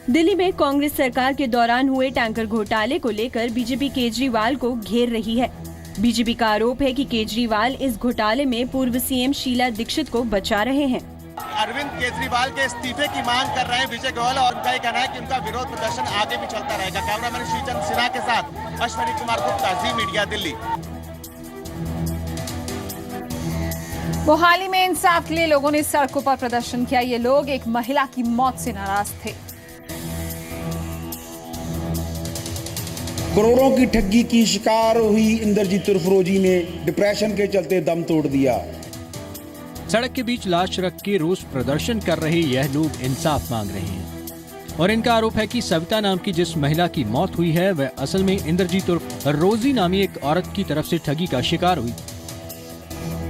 Speaker 20: दिल्ली में कांग्रेस सरकार के दौरान हुए टैंकर घोटाले को लेकर बीजेपी केजरीवाल को घेर रही है। बीजेपी का आरोप है कि केजरीवाल इस घोटाले में पूर्व सीएम शीला दीक्षित को बचा रहे हैं।
Speaker 14: अरविंद केजरीवाल के इस्तीफे की मांग कर रहे हैं विजय गोयल और उनका ये कहना है कि उनका विरोध प्रदर्शन आगे भी चलता रहेगा। कैमरामैन श्रीचंद सिन्हा के साथ अश्विनी कुमार गुप्ता, जी मीडिया, दिल्ली।
Speaker 1: मोहाली में इंसाफ के लिए लोगों ने सड़कों पर प्रदर्शन किया। ये लोग एक महिला की मौत से नाराज थे।
Speaker 22: करोड़ों की ठगी की शिकार हुई इंद्रजीत फिरोजी ने डिप्रेशन के चलते दम तोड़ दिया।
Speaker 23: सड़क के बीच लाश रख के रोज प्रदर्शन कर रहे यह लोग इंसाफ मांग रहे हैं और इनका आरोप है कि सविता नाम की जिस महिला की मौत हुई है वह असल में इंद्रजीत उर्फ रोजी नामी एक औरत की तरफ से ठगी का शिकार हुई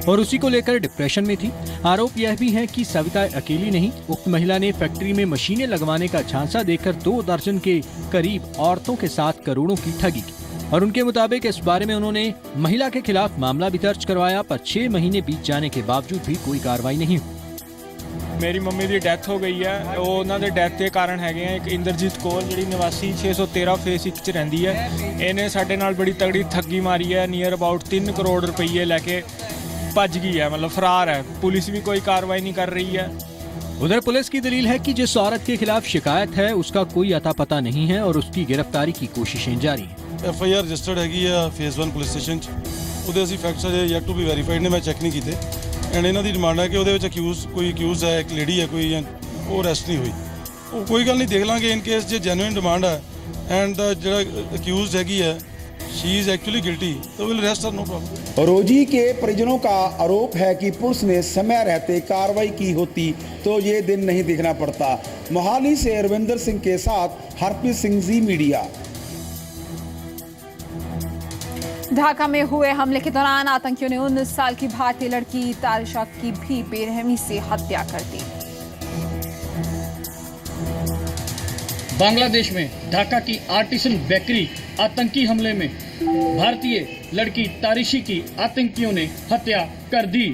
Speaker 23: और उसी को लेकर डिप्रेशन में थी। आरोप यह भी है कि सविता अकेली नहीं, उक्त महिला ने फैक्ट्री में मशीनें लगवाने का झांसा देकर 2 दर्जन के करीब औरतों के साथ करोड़ों की ठगी की और उनके मुताबिक इस बारे में उन्होंने महिला के खिलाफ मामला भी दर्ज करवाया, पर 6 महीने बीत जाने के बावजूद भी कोई कार्रवाई नहीं हुई।
Speaker 24: मेरी मम्मी की डेथ हो गई है, उन्होंने डेथ के कारण है एक इंद्रजीत कौर जी निवासी 613 फेस 1 च रहिंदी है। इन्हें साडे नाल बड़ी तगड़ी ठगी मारी है, नियर अबाउट 3 करोड़ रुपये लेके भज गई है, मतलब फरार है। पुलिस भी कोई कार्रवाई नहीं कर रही है।
Speaker 23: उधर पुलिस की दलील है कि जिस औरत के खिलाफ शिकायत है उसका कोई अता पता नहीं है और उसकी गिरफ्तारी की कोशिशें जारी हैं।
Speaker 25: FIR रजिस्टर्ड हैगी है फेज 1 पुलिस स्टेशन ਉਹਦੇ ਅਸੀਂ ਫੈਕਟਸ ਅਜੇ ਯੈਟ ਟੂ ਬੀ ਵੈਰੀਫਾਈਡ ਨੇ, ਮੈਂ ਚੈੱਕ ਨਹੀਂ ਕੀਤੇ ਐਂਡ ਇਹਨਾਂ ਦੀ ਡਿਮਾਂਡ ਹੈ ਕਿ ਉਹਦੇ ਵਿੱਚ ਕੋਈ ਅਕਿਊਜ਼ ਹੈ, ਇੱਕ ਲੇਡੀ ਹੈ ਕੋਈ, ਉਹ ਅਰੈਸਟ ਨਹੀਂ ਹੋਈ। ਉਹ ਕੋਈ ਗੱਲ ਨਹੀਂ, ਦੇਖ ਲਾਂਗੇ। ਇਨ ਕੇਸ ਜੇ ਜੈਨੂਇਨ ਡਿਮਾਂਡ ਹੈ ਐਂਡ ਜਿਹੜਾ ਅਕਿਊਜ਼ਡ ਹੈਗੀ ਹੈ शी इज एक्चुअली गिल्टी तो will arrest her no problem.
Speaker 22: Rosy के परिजनों का आरोप है कि पुलिस ने समय रहते कार्रवाई की होती तो ये दिन नहीं देखना पड़ता। मोहाली से रविंदर सिंह के साथ हरप्रीत सिंह, जी मीडिया।
Speaker 1: ढाका में हुए हमले के दौरान आतंकियों ने 19 साल की भारतीय लड़की तारिशा की भी बेरहमी से हत्या कर दी।
Speaker 2: बांग्लादेश में ढाका की आर्टिसन बेकरी आतंकी हमले में भारतीय लड़की तारिशी की आतंकियों ने हत्या कर दी।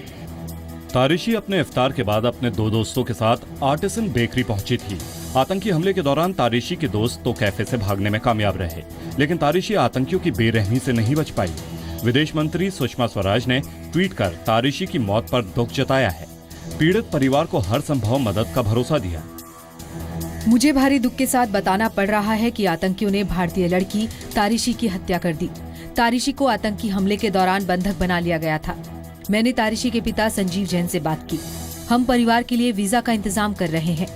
Speaker 4: तारिशी अपने इफ्तार के बाद अपने दो दोस्तों के साथ आर्टिसन बेकरी पहुंची थी। आतंकी हमले के दौरान तारिशी के दोस्त तो कैफे से भागने में कामयाब रहे, लेकिन तारिशी आतंकियों की बेरहमी से नहीं बच पाई। विदेश मंत्री सुषमा स्वराज ने ट्वीट कर तारिशी की मौत पर दुख जताया है। पीड़ित परिवार को हर संभव मदद का भरोसा दिया।
Speaker 7: मुझे भारी दुख के साथ बताना पड़ रहा है कि आतंकियों ने भारतीय लड़की तारिशी की हत्या कर दी। तारिशी को आतंकी हमले के दौरान बंधक बना लिया गया था। मैंने तारिशी के पिता संजीव जैन से बात की। हम परिवार के लिए वीजा का इंतजाम कर रहे हैं।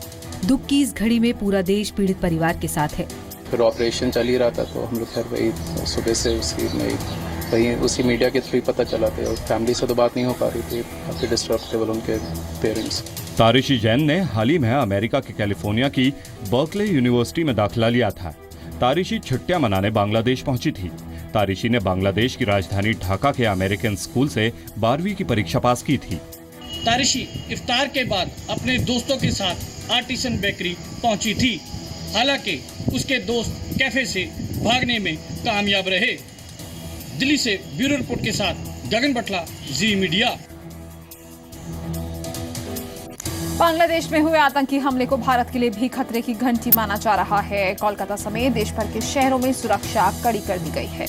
Speaker 7: दुख की इस घड़ी में पूरा देश पीड़ित परिवार के साथ है।
Speaker 8: फिर ऑपरेशन चल ही रहा था तो हम लोग खैर वही सुबह से उसी मीडिया के थ्रू पता चला था और फैमिली से तो बात नहीं हो पा रही थी, काफी डिस्टर्ब थे उनके पेरेंट्स।
Speaker 4: तारिशी जैन ने हाल ही में अमेरिका के कैलिफोर्निया की बर्कले यूनिवर्सिटी में दाखिला लिया था। तारिशी छुट्टियां मनाने बांग्लादेश पहुंची थी। तारिशी ने बांग्लादेश की राजधानी ढाका के अमेरिकन स्कूल से 12वीं की परीक्षा पास की थी।
Speaker 2: तारिशी इफ्तार के बाद अपने दोस्तों के साथ आर्टिसन बेकरी पहुंची थी। हालांकि उसके दोस्त कैफे से भागने में कामयाब रहे। दिल्ली से ब्यूरो रिपोर्ट के साथ गगन बटला, जी मीडिया।
Speaker 1: बांग्लादेश में हुए आतंकी हमले को भारत के लिए भी खतरे की घंटी माना जा रहा है। कोलकाता समेत देश भर के शहरों में सुरक्षा कड़ी कर दी गई है।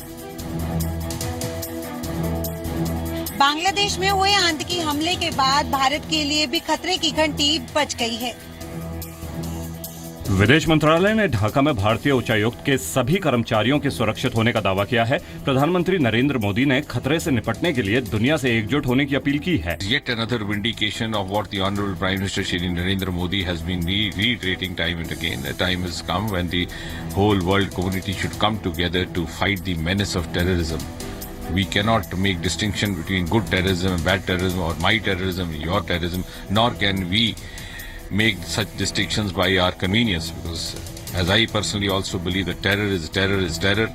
Speaker 9: बांग्लादेश में हुए आतंकी हमले के बाद भारत के लिए भी खतरे की घंटी बज गई है।
Speaker 4: विदेश मंत्रालय ने ढाका में भारतीय उच्चायुक्त के सभी कर्मचारियों के सुरक्षित होने का दावा किया है। प्रधानमंत्री नरेंद्र मोदी ने खतरे से निपटने के लिए दुनिया से एकजुट होने की अपील की है।
Speaker 26: Yet another vindication of what the Honorable Prime Minister Shri Narendra Modi has been reiterating time and again. The time has come when the whole world community should come together to fight the menace of terrorism. We cannot make distinction between good terrorism and bad terrorism, or my terrorism, your terrorism, nor can we make such distinctions by our convenience, because as I personally also believe that terror is terror.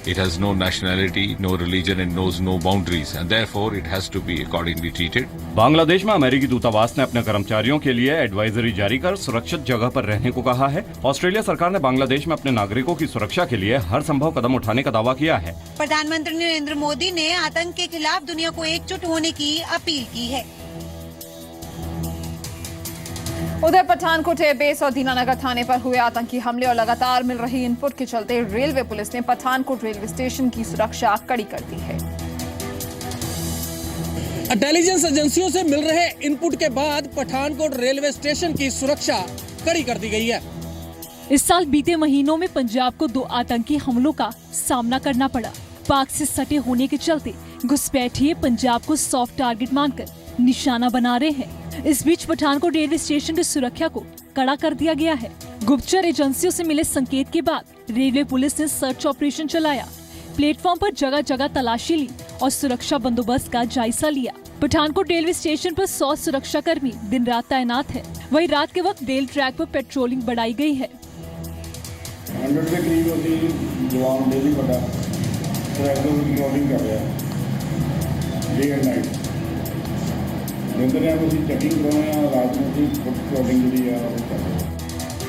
Speaker 26: It has no nationality, no religion and knows no boundaries, and therefore it has to be accordingly treated.
Speaker 4: Bangladesh में अमेरिकी दूतावास ने अपने कर्मचारियों के लिए एडवाइजरी जारी कर सुरक्षित जगह पर रहने को कहा है। ऑस्ट्रेलिया सरकार ने बांग्लादेश में अपने नागरिकों की सुरक्षा के लिए हर संभव कदम उठाने का दावा किया है।
Speaker 9: प्रधानमंत्री नरेंद्र मोदी ने आतंक के खिलाफ दुनिया को एकजुट होने की अपील की है।
Speaker 1: उधर पठानकोट एयरबेस और दीनानगर थाने पर हुए आतंकी हमले और लगातार मिल रही इनपुट के चलते रेलवे पुलिस ने पठानकोट रेलवे स्टेशन की सुरक्षा कड़ी कर दी है।
Speaker 2: इंटेलिजेंस एजेंसियों से मिल रहे इनपुट के बाद पठानकोट रेलवे स्टेशन की सुरक्षा कड़ी कर दी गई है।
Speaker 3: इस साल बीते महीनों में पंजाब को 2 आतंकी हमलों का सामना करना पड़ा। पाक से सटे होने के चलते घुसपैठिए पंजाब को सॉफ्ट टारगेट मानकर निशाना बना रहे हैं। इस बीच पठानकोट रेलवे स्टेशन की सुरक्षा को कड़ा कर दिया गया है। गुप्तचर एजेंसियों से मिले संकेत के बाद रेलवे पुलिस ने सर्च ऑपरेशन चलाया। प्लेटफॉर्म पर जगह जगह तलाशी ली और सुरक्षा बंदोबस्त का जायजा लिया। पठानकोट रेलवे स्टेशन पर 100 सुरक्षा कर्मी दिन रात तैनात है। वहीं रात के वक्त रेल ट्रैक पर पेट्रोलिंग बढ़ाई गई है।
Speaker 22: 100 के करीब ਅਸੀਂ ਜਵਾਨ ਡੇਲੀ ਵੱਡਾ ਟਰੈਕ ਤੋਂ ਪੈਟਰੋਲਿੰਗ ਕਰ ਰਿਹਾ day and night.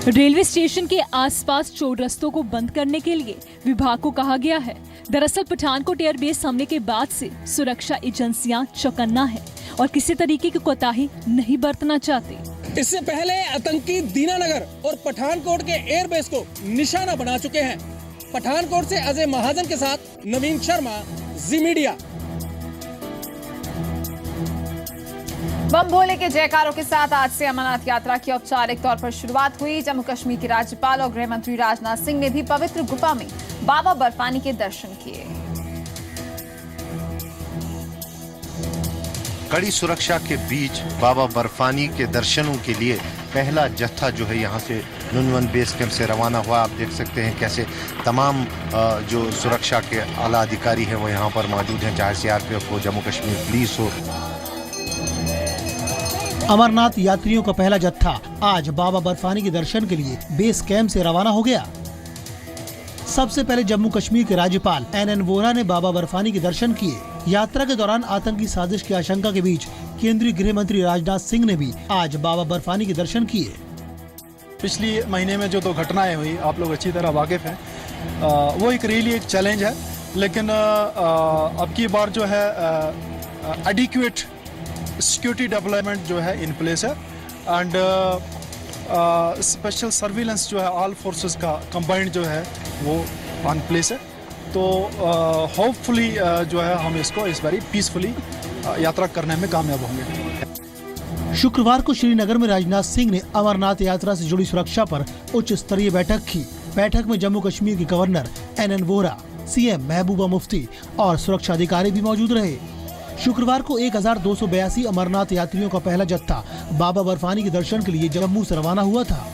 Speaker 3: Railway station के आसपास चोर रस्तों को बंद करने के लिए विभाग को कहा गया है। दरअसल पठानकोट एयरबेस हमले के बाद से सुरक्षा एजेंसियां चौकन्ना है और किसी तरीके की कोताही नहीं बरतना चाहती।
Speaker 2: इससे पहले आतंकी दीनानगर और पठानकोट के एयरबेस को निशाना बना चुके हैं। पठानकोट से अजय महाजन के साथ नवीन शर्मा, जी मीडिया।
Speaker 1: बम भोले के जयकारों के साथ आज से अमरनाथ यात्रा की औपचारिक तौर पर शुरुआत हुई। जम्मू कश्मीर के राज्यपाल और गृह मंत्री राजनाथ सिंह ने भी पवित्र गुफा में बाबा बर्फानी के दर्शन किए।
Speaker 27: कड़ी सुरक्षा के बीच बाबा बर्फानी के दर्शनों के लिए
Speaker 6: पहला जत्था जो है यहाँ से नुनवन बेस कैंप से रवाना हुआ। आप देख सकते हैं कैसे तमाम जो सुरक्षा के आला अधिकारी हैं वो यहाँ पर मौजूद हैं, चाहे CRPF हो, जम्मू कश्मीर पुलिस हो।
Speaker 10: अमरनाथ यात्रियों का पहला जत्था आज बाबा बर्फानी के दर्शन के लिए बेस कैंप से रवाना हो गया। सबसे पहले जम्मू कश्मीर के राज्यपाल NN वोहरा ने बाबा बर्फानी के दर्शन किए। यात्रा के दौरान आतंकी साजिश की आशंका के बीच केंद्रीय गृह मंत्री राजनाथ सिंह ने भी आज बाबा बर्फानी के दर्शन किए।
Speaker 11: पिछली महीने में जो 2 घटनाएं हुई, आप लोग अच्छी तरह वाकिफ हैं, वो एक रियली एक चैलेंज है, लेकिन अब की बार जो है एडिक्वेट सिक्योरिटी डेवलपमेंट जो है इन प्लेस है एंड स्पेशल सर्विलेंस जो है ऑल फोर्सेस का कंबाइंड जो है वो ऑन प्लेस है। तो होपफुली जो है हम इसको इस बारी पीसफुली यात्रा करने में कामयाब होंगे।
Speaker 10: शुक्रवार को श्रीनगर में राजनाथ सिंह ने अमरनाथ यात्रा से जुड़ी सुरक्षा पर उच्च स्तरीय बैठक की। बैठक में जम्मू कश्मीर के governor NN Vohra, CM Mehbooba Mufti और सुरक्षा अधिकारी भी मौजूद रहे। शुक्रवार को 1282 अमरनाथ यात्रियों का पहला जत्था बाबा बर्फानी के दर्शन के लिए जम्मू से रवाना हुआ था।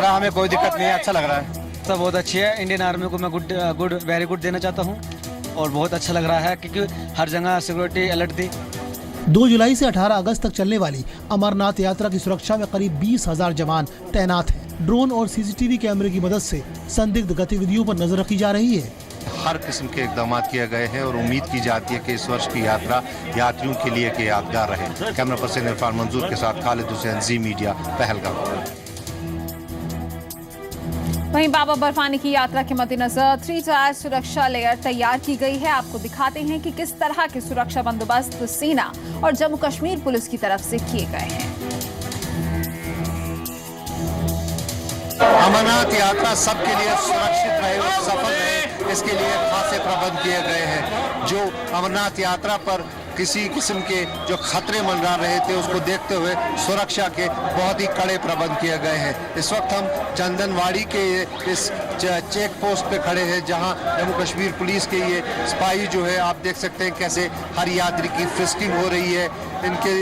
Speaker 12: हमें कोई दिक्कत नहीं है, अच्छा लग रहा है, सब बहुत अच्छी है। इंडियन आर्मी को मैं वेरी गुड देना चाहता हूँ और बहुत अच्छा लग रहा है क्योंकि हर जगह सिक्योरिटी अलर्ट थी।
Speaker 10: 2 जुलाई से 18 अगस्त तक चलने वाली अमरनाथ यात्रा की सुरक्षा में करीब 20,000 जवान तैनात हैं। ड्रोन और CCTV कैमरे की मदद से संदिग्ध गतिविधियों पर नजर रखी जा रही है।
Speaker 6: हर किस्म के इकदाम किए गए हैं और उम्मीद की जाती है कि इस वर्ष की यात्रा यात्रियों के लिए के यादगार रहे। कैमरा पर्सन इरफान मंजूर के साथ खालिद हुसैन, जी मीडिया, पहलगाम।
Speaker 1: वहीं बाबा बर्फानी की यात्रा के मद्देनजर 3 टायर सुरक्षा लेयर तैयार की गई है। आपको दिखाते हैं कि किस तरह के सुरक्षा बंदोबस्त सेना और जम्मू कश्मीर पुलिस की तरफ से किए गए हैं।
Speaker 6: अमरनाथ यात्रा सबके लिए सुरक्षित रहे और सफल रहे, इसके लिए खासे प्रबंध किए गए हैं। जो अमरनाथ यात्रा पर किसी किस्म के जो खतरे मंडरा रहे थे उसको देखते हुए सुरक्षा के बहुत ही कड़े प्रबंध किए गए हैं। इस वक्त हम चंदनवाड़ी के इस चेक पोस्ट पे खड़े हैं जहां जम्मू कश्मीर पुलिस के ये सिपाही जो है, आप देख सकते हैं कैसे हर यात्री की फ्रिस्किंग हो रही है।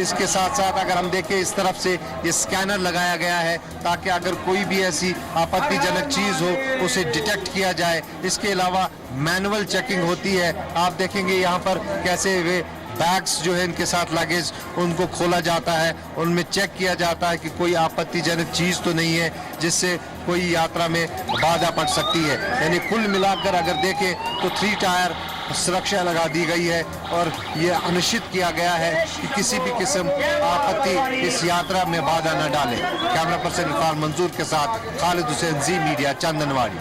Speaker 6: इसके साथ साथ अगर हम देखें इस तरफ से ये स्कैनर लगाया गया है ताकि अगर कोई भी ऐसी आपत्तिजनक चीज़ हो उसे डिटेक्ट किया जाए। इसके अलावा मैनुअल चेकिंग होती है। आप देखेंगे यहाँ पर कैसे वे बैग्स जो है इनके साथ लगेज उनको खोला जाता है, उनमें चेक किया जाता है कि कोई आपत्तिजनक चीज़ तो नहीं है जिससे कोई यात्रा में बाधा पड़ सकती है। यानी कुल मिलाकर अगर देखें तो 3 टायर सुरक्षा लगा दी गई है और ये अनिश्चित किया गया है कि किसी भी किस्म आपत्ति इस यात्रा में बाधा न डाले। कैमरा पर्सन इरफान मंजूर के साथ खालिद हुसैन, जी मीडिया, चंदनवाड़ी।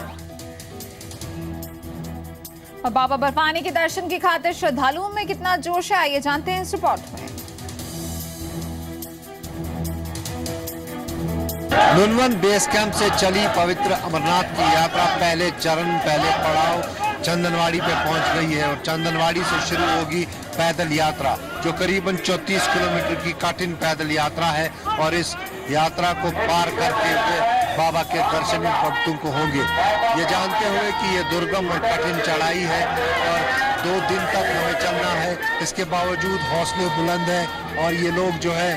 Speaker 1: और बाबा बर्फानी के दर्शन की खातिर श्रद्धालुओं में कितना जोश है, आइए जानते हैं इस रिपोर्ट में।
Speaker 6: नुनवन बेस कैंप से चली पवित्र अमरनाथ की यात्रा पहले पड़ाव चंदनवाड़ी पे पहुंच गई है और चंदनवाड़ी से शुरू होगी पैदल यात्रा जो करीबन 34 किलोमीटर की कठिन पैदल यात्रा है और इस यात्रा को पार करके बाबा के दर्शन भक्तों को होंगे। ये जानते हुए कि ये दुर्गम और कठिन चढ़ाई है और 2 दिन तक हमें चलना है, इसके बावजूद हौसले बुलंद हैं और ये लोग जो है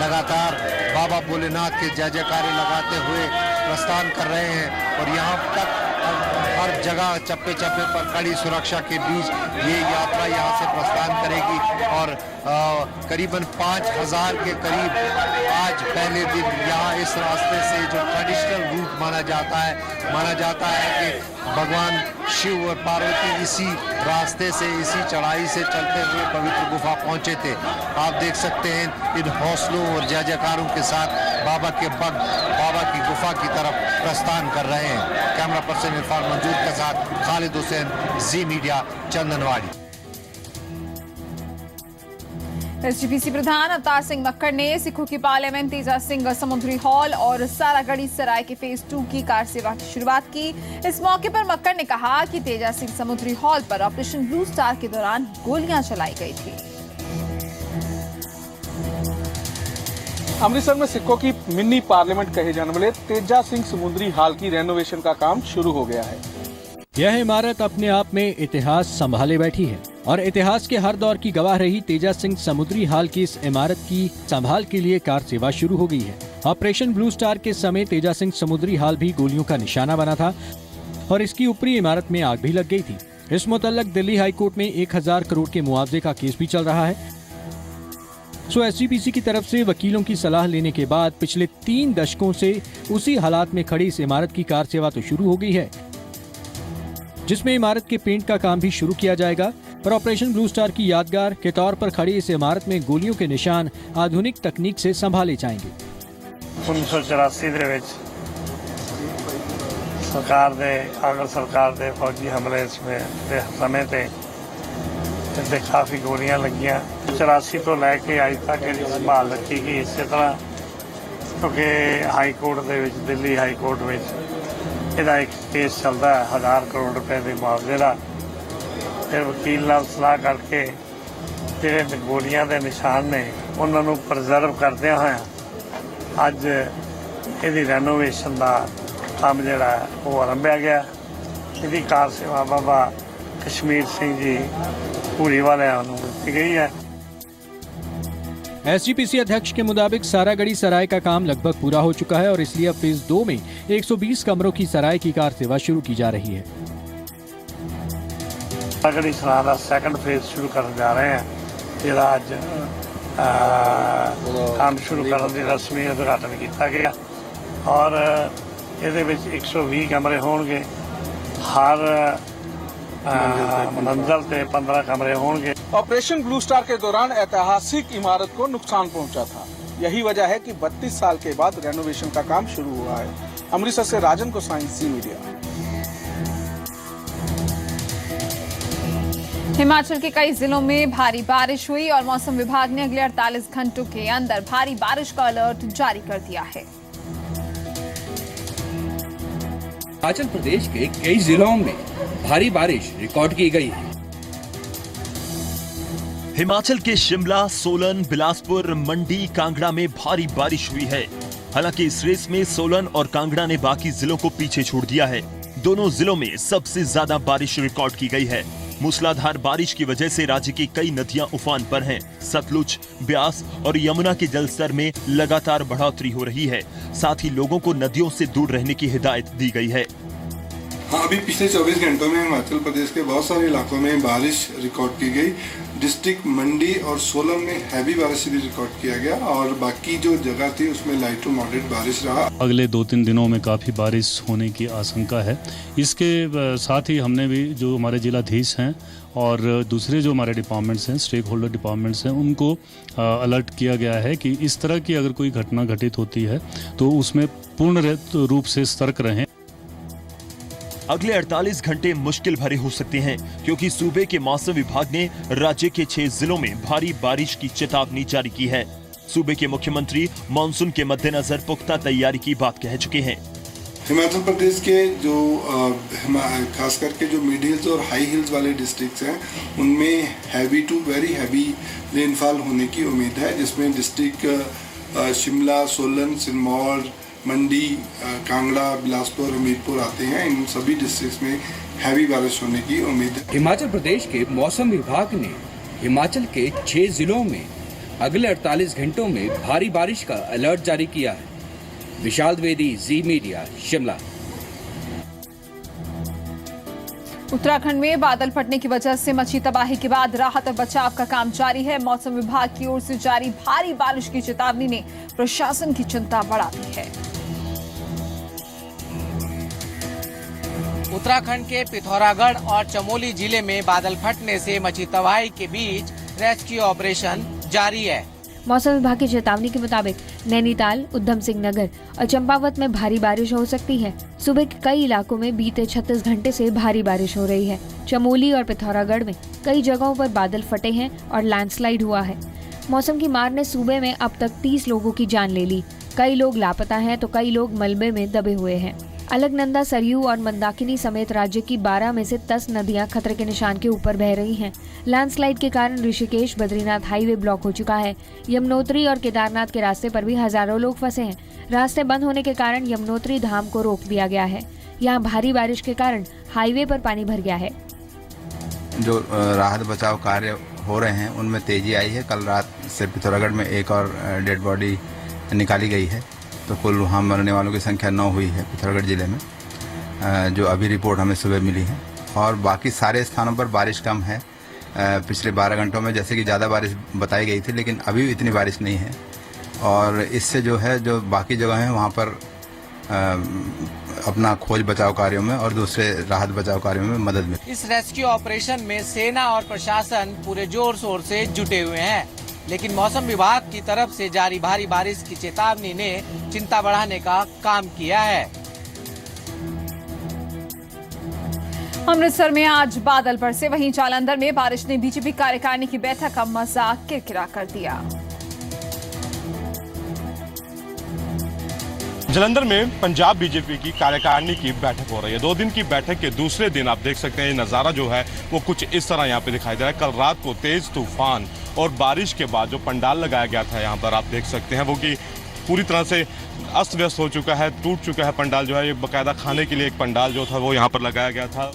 Speaker 6: लगातार बाबा भोलेनाथ के जय जयकारे लगाते हुए प्रस्थान कर रहे हैं और यहाँ तक हर जगह चप्पे चप्पे पर कड़ी सुरक्षा के बीच ये यात्रा यहाँ से प्रस्थान करेगी और करीबन 5,000 के करीब आज पहले दिन यहाँ इस रास्ते से जो ट्रेडिशनल रूट माना जाता है कि भगवान शिव और पार्वती इसी रास्ते से इसी चढ़ाई से चलते हुए पवित्र गुफा पहुंचे थे। आप देख सकते हैं इन हौसलों और जय जयकारों के साथ बाबा के भक्त बाबा की गुफा की तरफ प्रस्थान कर रहे हैं। कैमरा पर्सन इरफान मंजूर के साथ खालिद हुसैन, जी मीडिया, चंदनवाड़ी।
Speaker 1: एसजीपीसी प्रधान अवतार सिंह मक्कड़ ने सिखों की पार्लियामेंट तेजा सिंह समुद्री हॉल और सारागढ़ी सराय के फेज 2 की कार सेवा की शुरुआत की। इस मौके पर मक्कड़ ने कहा कि तेजा सिंह समुद्री हॉल पर ऑपरेशन ब्लू स्टार के दौरान गोलियां चलाई गई थी।
Speaker 13: अमृतसर में सिखों की मिनी पार्लियामेंट कहे जाने वाले तेजा सिंह समुद्री हॉल की रेनोवेशन का काम शुरू हो गया है।
Speaker 23: यह इमारत अपने आप में इतिहास संभाले बैठी है। और इतिहास के हर दौर की गवाह रही तेजा सिंह समुद्री हाल की इस इमारत की संभाल के लिए कार सेवा शुरू हो गई है। ऑपरेशन ब्लू स्टार के समय तेजा सिंह समुद्री हाल भी गोलियों का निशाना बना था और इसकी ऊपरी इमारत में आग भी लग गई थी। इस मुतल्लक दिल्ली हाई कोर्ट में 1000 करोड़ के मुआवजे का केस भी चल रहा है। एसजीपीसी की तरफ से वकीलों की सलाह लेने के बाद पिछले 3 दशकों से उसी हालात में खड़ी इस इमारत की कार सेवा तो शुरू हो गई है, जिसमें इमारत के पेंट का काम भी शुरू किया जाएगा। पर ऑपरेशन ब्लू स्टार की यादगार के तौर पर खड़ी इस इमारत में गोलियों के निशान आधुनिक तकनीक से संभाले जाएंगे।
Speaker 5: 1984 सरकार दे फौजी हमले समय ते काफ़ी गोलियां लगियां। 84 तो लैके अज तक संभाल रखी गई इसे तरह, क्योंकि high court Delhi high court में ਇਹਦਾ एक केस चलता है 1000 करोड़ रुपए के मुआवजे का। फिर वकील नाल सलाह करके ਜਿਹੜੇ ਗੋਲੀਆਂ ਦੇ ਨਿਸ਼ਾਨ ਨੇ ਉਹਨਾਂ ਨੂੰ ਪ੍ਰਜ਼ਰਵ ਕਰਦਿਆਂ ਹੋਇਆ ਅੱਜ ਇਹਦੀ ਰੈਨੋਵੇਸ਼ਨ ਦਾ ਕੰਮ ਜਿਹੜਾ ਉਹ ਆਰੰਭਿਆ ਗਿਆ। ਇਹਦੀ ਕਾਰ ਸੇਵਾ ਬਾਬਾ कश्मीर सिंह जी पूरी वाले दी गई है।
Speaker 23: एसजीपीसी अध्यक्ष के मुताबिक सारागढ़ी सराय का काम लगभग पूरा हो चुका है और इसलिए अब फेज 2 में 120 कमरों की सराय की कार सेवा शुरू की जा रही है।
Speaker 5: सारागढ़ी सराय का सेकंड फेज शुरू करने जा रहे हैं, जिहड़ा अज काम शुरू करने की रस्मी उद्घाटन किया गया और ये 120 कमरे होंगे, हर मंजिल पे 15 कमरे होंगे।
Speaker 13: ऑपरेशन ब्लू स्टार के दौरान ऐतिहासिक इमारत को नुकसान पहुंचा था। यही वजह है कि 32 साल के बाद रेनोवेशन का काम शुरू हुआ है। अमृतसर से राजन को सी मीडिया।
Speaker 1: हिमाचल के कई जिलों में भारी बारिश हुई और मौसम विभाग ने अगले 48 घंटों के अंदर भारी बारिश का अलर्ट जारी कर दिया है।
Speaker 15: हिमाचल प्रदेश के कई जिलों में भारी बारिश रिकॉर्ड की गई है।
Speaker 16: हिमाचल के शिमला, सोलन, बिलासपुर, मंडी, कांगड़ा में भारी बारिश हुई है। हालांकि इस रेस में सोलन और कांगड़ा ने बाकी जिलों को पीछे छोड़ दिया है। दोनों जिलों में सबसे ज्यादा बारिश रिकॉर्ड की गई है। मूसलाधार बारिश की वजह से राज्य की कई नदियां उफान पर हैं। सतलुज, ब्यास और यमुना के जलस्तर में लगातार बढ़ोतरी हो रही है। साथ ही लोगों को नदियों से दूर रहने की हिदायत दी गई है।
Speaker 17: हाँ, अभी पिछले 24 घंटों में हिमाचल प्रदेश के बहुत सारे इलाकों में बारिश रिकॉर्ड की गई। डिस्ट्रिक्ट मंडी और सोलन में हैवी बारिश भी रिकॉर्ड किया गया और बाकी जो जगह थी उसमें लाइट टू मॉडरेट बारिश रहा।
Speaker 18: अगले 2-3 दिनों में काफ़ी बारिश होने की आशंका है। इसके साथ ही हमने भी जो हमारे जिलाधीश हैं और दूसरे जो हमारे डिपार्टमेंट्स हैं, स्टेक होल्डर डिपार्टमेंट्स हैं, उनको अलर्ट किया गया है कि इस तरह की अगर कोई घटना घटित होती है तो उसमें पूर्ण रूप से सतर्क रहें।
Speaker 16: अगले 48 घंटे मुश्किल भरे हो सकते हैं क्योंकि सूबे के मौसम विभाग ने राज्य के 6 जिलों में भारी बारिश की चेतावनी जारी की है। सूबे के मुख्यमंत्री मानसून के मद्देनजर पुख्ता तैयारी की बात कह चुके हैं।
Speaker 17: हिमाचल प्रदेश के जो खास करके जो मिड हिल्स और हाई हिल्स वाले डिस्ट्रिक्ट्स हैं उनमें heavy to very heavy rainfall होने की उम्मीद है, जिसमें डिस्ट्रिक्ट शिमला, सोलन, सिरमौर, मंडी, कांगड़ा, बिलासपुर, हमीरपुर आते हैं। इन सभी डिस्ट्रिक्ट्स में हैवी बारिश होने की उम्मीद है।
Speaker 15: हिमाचल प्रदेश के मौसम विभाग ने हिमाचल के 6 जिलों में अगले 48 घंटों में भारी बारिश का अलर्ट जारी किया है। विशाल द्विवेदी, जी मीडिया, शिमला।
Speaker 1: उत्तराखंड में बादल फटने की वजह से मची तबाही के बाद राहत और बचाव का काम जारी है। मौसम विभाग की ओर से जारी भारी बारिश की चेतावनी ने प्रशासन की चिंता बढ़ा दी है।
Speaker 19: उत्तराखंड के पिथौरागढ़ और चमोली जिले में बादल फटने से मची तबाही के बीच रेस्क्यू ऑपरेशन जारी है।
Speaker 27: मौसम विभाग की चेतावनी के मुताबिक नैनीताल, उधम सिंह नगर और चंपावत में भारी बारिश हो सकती है। सुबह के कई इलाकों में बीते 36 घंटे से भारी बारिश हो रही है। चमोली और पिथौरागढ़ में कई जगहों पर बादल फटे हैं और लैंडस्लाइड हुआ है। मौसम की मार ने सूबे में अब तक 30 लोगों की जान ले ली। कई लोग लापता हैं तो कई लोग मलबे में दबे हुए हैं। अलकनंदा, सरयू और मंदाकिनी समेत राज्य की 12 में से 10 नदियां खतरे के निशान के ऊपर बह रही हैं। लैंडस्लाइड के कारण ऋषिकेश बद्रीनाथ हाईवे ब्लॉक हो चुका है। यमुनोत्री और केदारनाथ के रास्ते पर भी हजारों लोग फंसे हैं। रास्ते बंद होने के कारण यमुनोत्री धाम को रोक दिया गया है। यहाँ भारी बारिश के कारण हाईवे पर पानी भर गया है।
Speaker 7: जो राहत बचाव कार्य हो रहे हैं उनमें तेजी आई है। कल रात से पिथौरागढ़ में एक और डेड बॉडी निकाली गई है, तो कुल वहाँ मरने वालों की संख्या 9 हुई है पिथौरागढ़ जिले में, जो अभी रिपोर्ट हमें सुबह मिली है। और बाकी सारे स्थानों पर बारिश कम है। पिछले 12 घंटों में जैसे कि ज़्यादा बारिश बताई गई थी, लेकिन अभी इतनी बारिश नहीं है। और इससे जो है, जो बाकी जगह हैं वहाँ पर अपना खोज बचाव कार्यों में और दूसरे राहत बचाव कार्यों में मदद मिली।
Speaker 19: इस रेस्क्यू ऑपरेशन में सेना और प्रशासन पूरे जोर शोर से जुटे हुए हैं, लेकिन मौसम विभाग की तरफ से जारी भारी बारिश की चेतावनी ने चिंता बढ़ाने का काम किया है।
Speaker 1: अमृतसर में आज बादल बरसे, वहीं जालंधर में बारिश ने बीजेपी कार्यकारिणी की बैठक का मजाक किरकिरा कर दिया।
Speaker 8: जालंधर में पंजाब बीजेपी की कार्यकारिणी की बैठक हो रही है। 2 दिन की बैठक के दूसरे दिन आप देख सकते हैं ये नज़ारा जो है वो कुछ इस तरह यहाँ पे दिखाई दे रहा है। कल रात को तेज तूफान और बारिश के बाद जो पंडाल लगाया गया था यहाँ पर आप देख सकते हैं वो कि पूरी तरह से अस्त व्यस्त हो चुका है, टूट चुका है पंडाल जो है। ये बाकायदा खाने के लिए एक पंडाल जो था वो यहाँ पर लगाया गया था।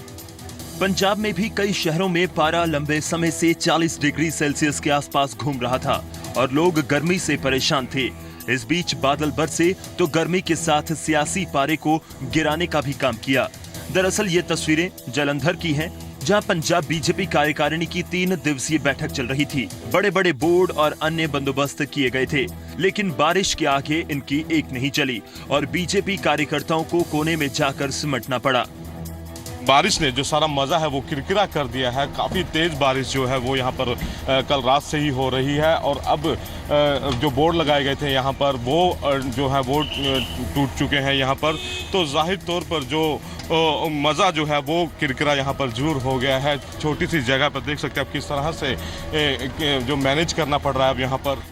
Speaker 16: पंजाब में भी कई शहरों में पारा लंबे समय से 40 डिग्री सेल्सियस के आसपास घूम रहा था और लोग गर्मी से परेशान थे। इस बीच बादल बरसे तो गर्मी के साथ सियासी पारे को गिराने का भी काम किया। दरअसल ये तस्वीरें जालंधर की हैं, जहां पंजाब बीजेपी कार्यकारिणी की 3 दिवसीय बैठक चल रही थी। बड़े बड़े बोर्ड और अन्य बंदोबस्त किए गए थे, लेकिन बारिश के आगे इनकी एक नहीं चली और बीजेपी कार्यकर्ताओं को कोने में जाकर सिमटना पड़ा।
Speaker 8: बारिश ने जो सारा मजा है वो किरकिरा कर दिया है। काफी तेज बारिश जो है वो यहाँ पर कल रात से ही हो रही है और अब जो बोर्ड लगाए गए थे यहाँ पर वो जो है वो टूट चुके हैं यहाँ पर। तो जाहिर तौर पर जो मज़ा जो है वो किरकिरा यहाँ पर जरूर हो गया है। छोटी सी जगह पर देख सकते हैं आप किस तरह से जो मैनेज करना पड़ रहा है अब यहाँ पर।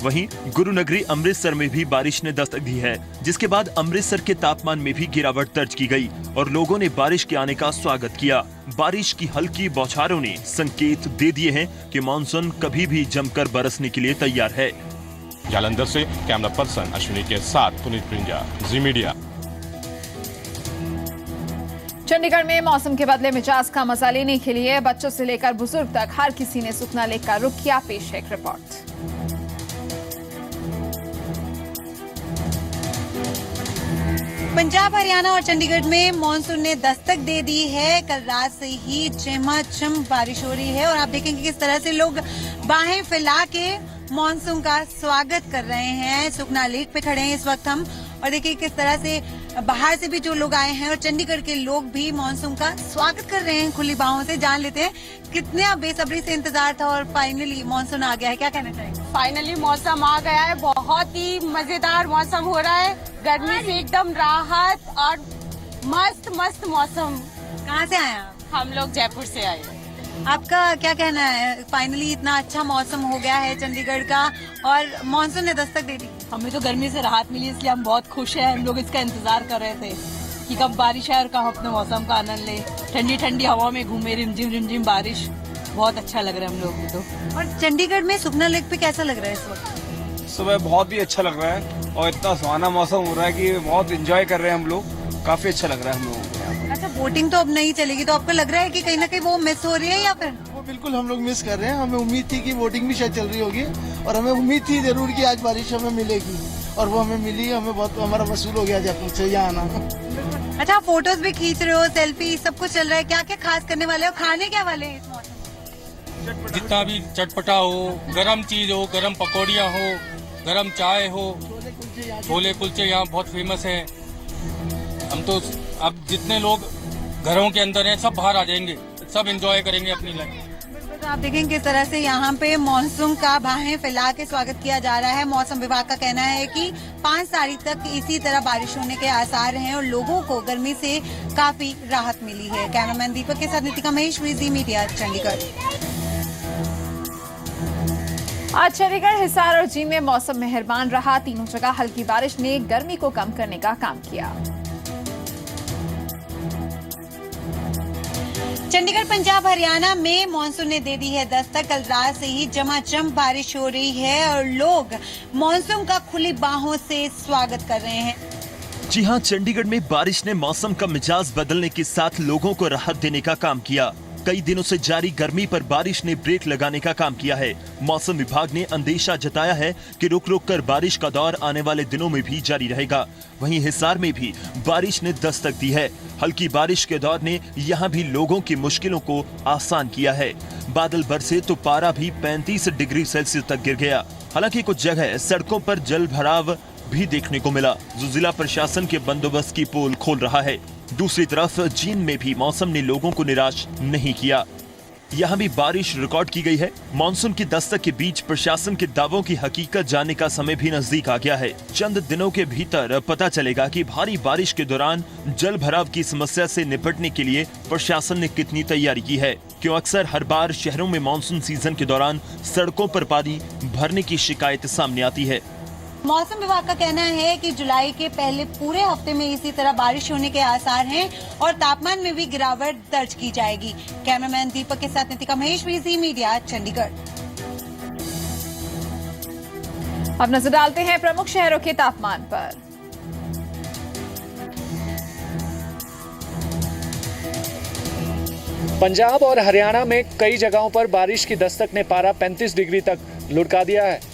Speaker 16: वहीं गुरुनगरी अमृतसर में भी बारिश ने दस्तक दी है, जिसके बाद अमृतसर के तापमान में भी गिरावट दर्ज की गई और लोगों ने बारिश के आने का स्वागत किया। बारिश की हल्की बौछारों ने संकेत दे दिए हैं कि मानसून कभी भी जमकर बरसने के लिए तैयार है।
Speaker 8: जालंधर से कैमरा पर्सन अश्विनी के साथ पुनीत प्रिंजा, जी मीडिया।
Speaker 1: चंडीगढ़ में मौसम के बदले मिजाज का मजा लेने के लिए बच्चों से लेकर बुजुर्ग तक हर किसी ने सुखना लेक का रुख किया। पेश है एक रिपोर्ट।
Speaker 9: पंजाब, हरियाणा और चंडीगढ़ में मॉनसून ने दस्तक दे दी है। कल रात से ही झमाझम बारिश हो रही है और आप देखेंगे किस तरह से लोग बाहें फैला के मॉनसून का स्वागत कर रहे हैं। सुखना लेक पे खड़े हैं इस वक्त हम और देखिए किस तरह से बाहर से भी जो लोग आए हैं और चंडीगढ़ के लोग भी मॉनसून का स्वागत कर रहे हैं खुली बाहों से। जान लेते हैं कितने बेसब्री से इंतजार था और फाइनली मॉनसून आ गया है, क्या कहना चाहेंगे?
Speaker 14: फाइनली मौसम आ गया है, बहुत ही मजेदार मौसम हो रहा है। गर्मी से एकदम राहत और मस्त मस्त मौसम।
Speaker 9: कहाँ से आए आप?
Speaker 14: हम लोग जयपुर से आए।
Speaker 9: आपका क्या कहना है? फाइनली इतना अच्छा मौसम हो गया है चंडीगढ़ का और मॉनसून ने दस्तक दे दी।
Speaker 14: हमें तो गर्मी से राहत मिली, इसलिए हम बहुत खुश हैं। हम लोग इसका इंतजार कर रहे थे कि कब बारिश है और कब अपने मौसम का आनंद ले। ठंडी ठंडी हवा में घूमे, रिमझिम बारिश, बहुत अच्छा लग रहा है हम लोग को तो।
Speaker 9: और चंडीगढ़ में सुखना लेक पे कैसा लग रहा है इस वक्त?
Speaker 12: सुबह बहुत ही अच्छा लग रहा है और इतना सुहाना मौसम हो रहा है कि बहुत एंजॉय कर रहे हैं हम लोग। काफी अच्छा लग रहा है हम लोगों को।
Speaker 9: अच्छा, वोटिंग तो अब नहीं चलेगी, तो आपको लग रहा है कि कहीं ना कहीं वो मिस हो रही है या फिर?
Speaker 20: वो बिल्कुल हम लोग मिस कर रहे हैं। हमें उम्मीद थी कि वोटिंग भी शायद चल रही होगी और हमें उम्मीद थी जरूर कि आज बारिश हमें मिलेगी और वो हमें मिली। हमें बहुत हमारा वसूल हो गया जयपुर से यहाँ आना।
Speaker 9: अच्छा, फोटोज भी खींच रहे हो, सेल्फी सब कुछ चल रहा है। क्या क्या खास करने वाले हो, खाने क्या वाले हैं इस मौसम?
Speaker 21: जितना भी चटपटा हो, गरम चीज हो, गरम पकौड़ियाँ हो, गरम चाय हो, छोले कुलचे यहाँ बहुत फेमस है। हम तो अब जितने लोग घरों के अंदर हैं सब बाहर आ जाएंगे, सब एंजॉय करेंगे अपनी लाइफ।
Speaker 9: तो आप देखें किस तरह से यहाँ पे मॉनसून का बाहें फैला के स्वागत किया जा रहा है। मौसम विभाग का कहना है कि 5 तारीख तक इसी तरह बारिश होने के आसार हैं और लोगों को गर्मी से काफी राहत मिली है। कैमरामैन दीपक के साथ नितिका महेश, जी मीडिया, चंडीगढ़।
Speaker 1: आज चंडीगढ़, हिसार और जींद में मौसम मेहरबान रहा। तीनों जगह हल्की बारिश ने गर्मी को कम करने का काम किया।
Speaker 9: चंडीगढ़, पंजाब, हरियाणा में मॉनसून ने दे दी है दस्तक। कल रात से ही झमाझम बारिश हो रही है और लोग मॉनसून का खुली बाहों से स्वागत कर रहे हैं।
Speaker 16: जी हां, चंडीगढ़ में बारिश ने मौसम का मिजाज बदलने के साथ लोगों को राहत देने का काम किया। कई दिनों से जारी गर्मी पर बारिश ने ब्रेक लगाने का काम किया है। मौसम विभाग ने अंदेशा जताया है कि रुक रुक कर बारिश का दौर आने वाले दिनों में भी जारी रहेगा। वहीं हिसार में भी बारिश ने दस्तक दी है। हल्की बारिश के दौर ने यहाँ भी लोगों की मुश्किलों को आसान किया है। बादल बरसे तो पारा भी 35 डिग्री सेल्सियस तक गिर गया। हालांकि कुछ जगह सड़कों पर जल भराव भी देखने को मिला, जो जिला प्रशासन के बंदोबस्त की पोल खोल रहा है। दूसरी तरफ जींद में भी मौसम ने लोगों को निराश नहीं किया। यहाँ भी बारिश रिकॉर्ड की गई है। मानसून की दस्तक के बीच प्रशासन के दावों की हकीकत जानने का समय भी नजदीक आ गया है। चंद दिनों के भीतर पता चलेगा कि भारी बारिश के दौरान जल भराव की समस्या से निपटने के लिए प्रशासन ने कितनी तैयारी की है। क्यों अक्सर हर बार शहरों में मानसून सीजन के दौरान सड़कों पर पानी भरने की शिकायत सामने आती है।
Speaker 9: मौसम विभाग का कहना है कि जुलाई के पहले पूरे हफ्ते में इसी तरह बारिश होने के आसार हैं और तापमान में भी गिरावट दर्ज की जाएगी। कैमरामैन दीपक के साथ नितिका महेश, ज़ी मीडिया, चंडीगढ़।
Speaker 1: अब नजर डालते हैं प्रमुख शहरों के तापमान पर।
Speaker 2: पंजाब और हरियाणा में कई जगहों पर बारिश की दस्तक ने पारा 35 डिग्री तक लुढ़का दिया है।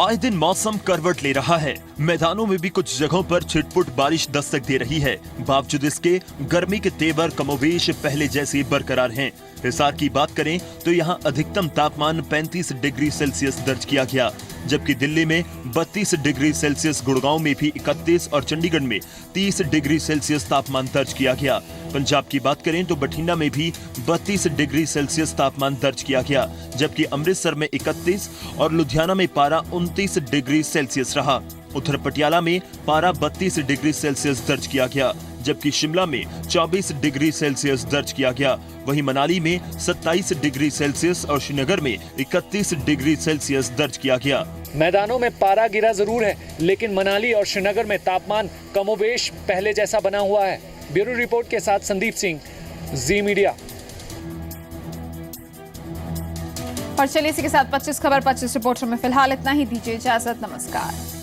Speaker 16: आए दिन मौसम करवट ले रहा है। मैदानों में भी कुछ जगहों पर छिटपुट बारिश दस्तक दे रही है। बावजूद इसके गर्मी के तेवर कमोवेश पहले जैसे बरकरार हैं। हिसार की बात करें तो यहाँ अधिकतम तापमान 35 डिग्री सेल्सियस दर्ज किया गया, जबकि दिल्ली में 32 डिग्री सेल्सियस, गुड़गांव में भी 31 और चंडीगढ़ में 30 डिग्री सेल्सियस तापमान दर्ज किया गया। पंजाब की बात करें तो बठिंडा में भी 32 डिग्री सेल्सियस तापमान दर्ज किया गया, जबकि अमृतसर में 31 और लुधियाना में पारा 29 डिग्री सेल्सियस रहा। उधर पटियाला में पारा 32 डिग्री सेल्सियस दर्ज किया गया, जबकि शिमला में 24 डिग्री सेल्सियस दर्ज किया गया। वहीं मनाली में 27 डिग्री सेल्सियस और श्रीनगर में 31 डिग्री सेल्सियस दर्ज किया गया।
Speaker 2: मैदानों में पारा गिरा जरूर है, लेकिन मनाली और श्रीनगर में तापमान कमोबेश पहले जैसा बना हुआ है। ब्यूरो रिपोर्ट के साथ संदीप सिंह, ज़ी मीडिया।
Speaker 1: और चलिए इसी के साथ 25 खबर 25 रिपोर्टर में फिलहाल इतना ही। दीजिए इजाजत, नमस्कार।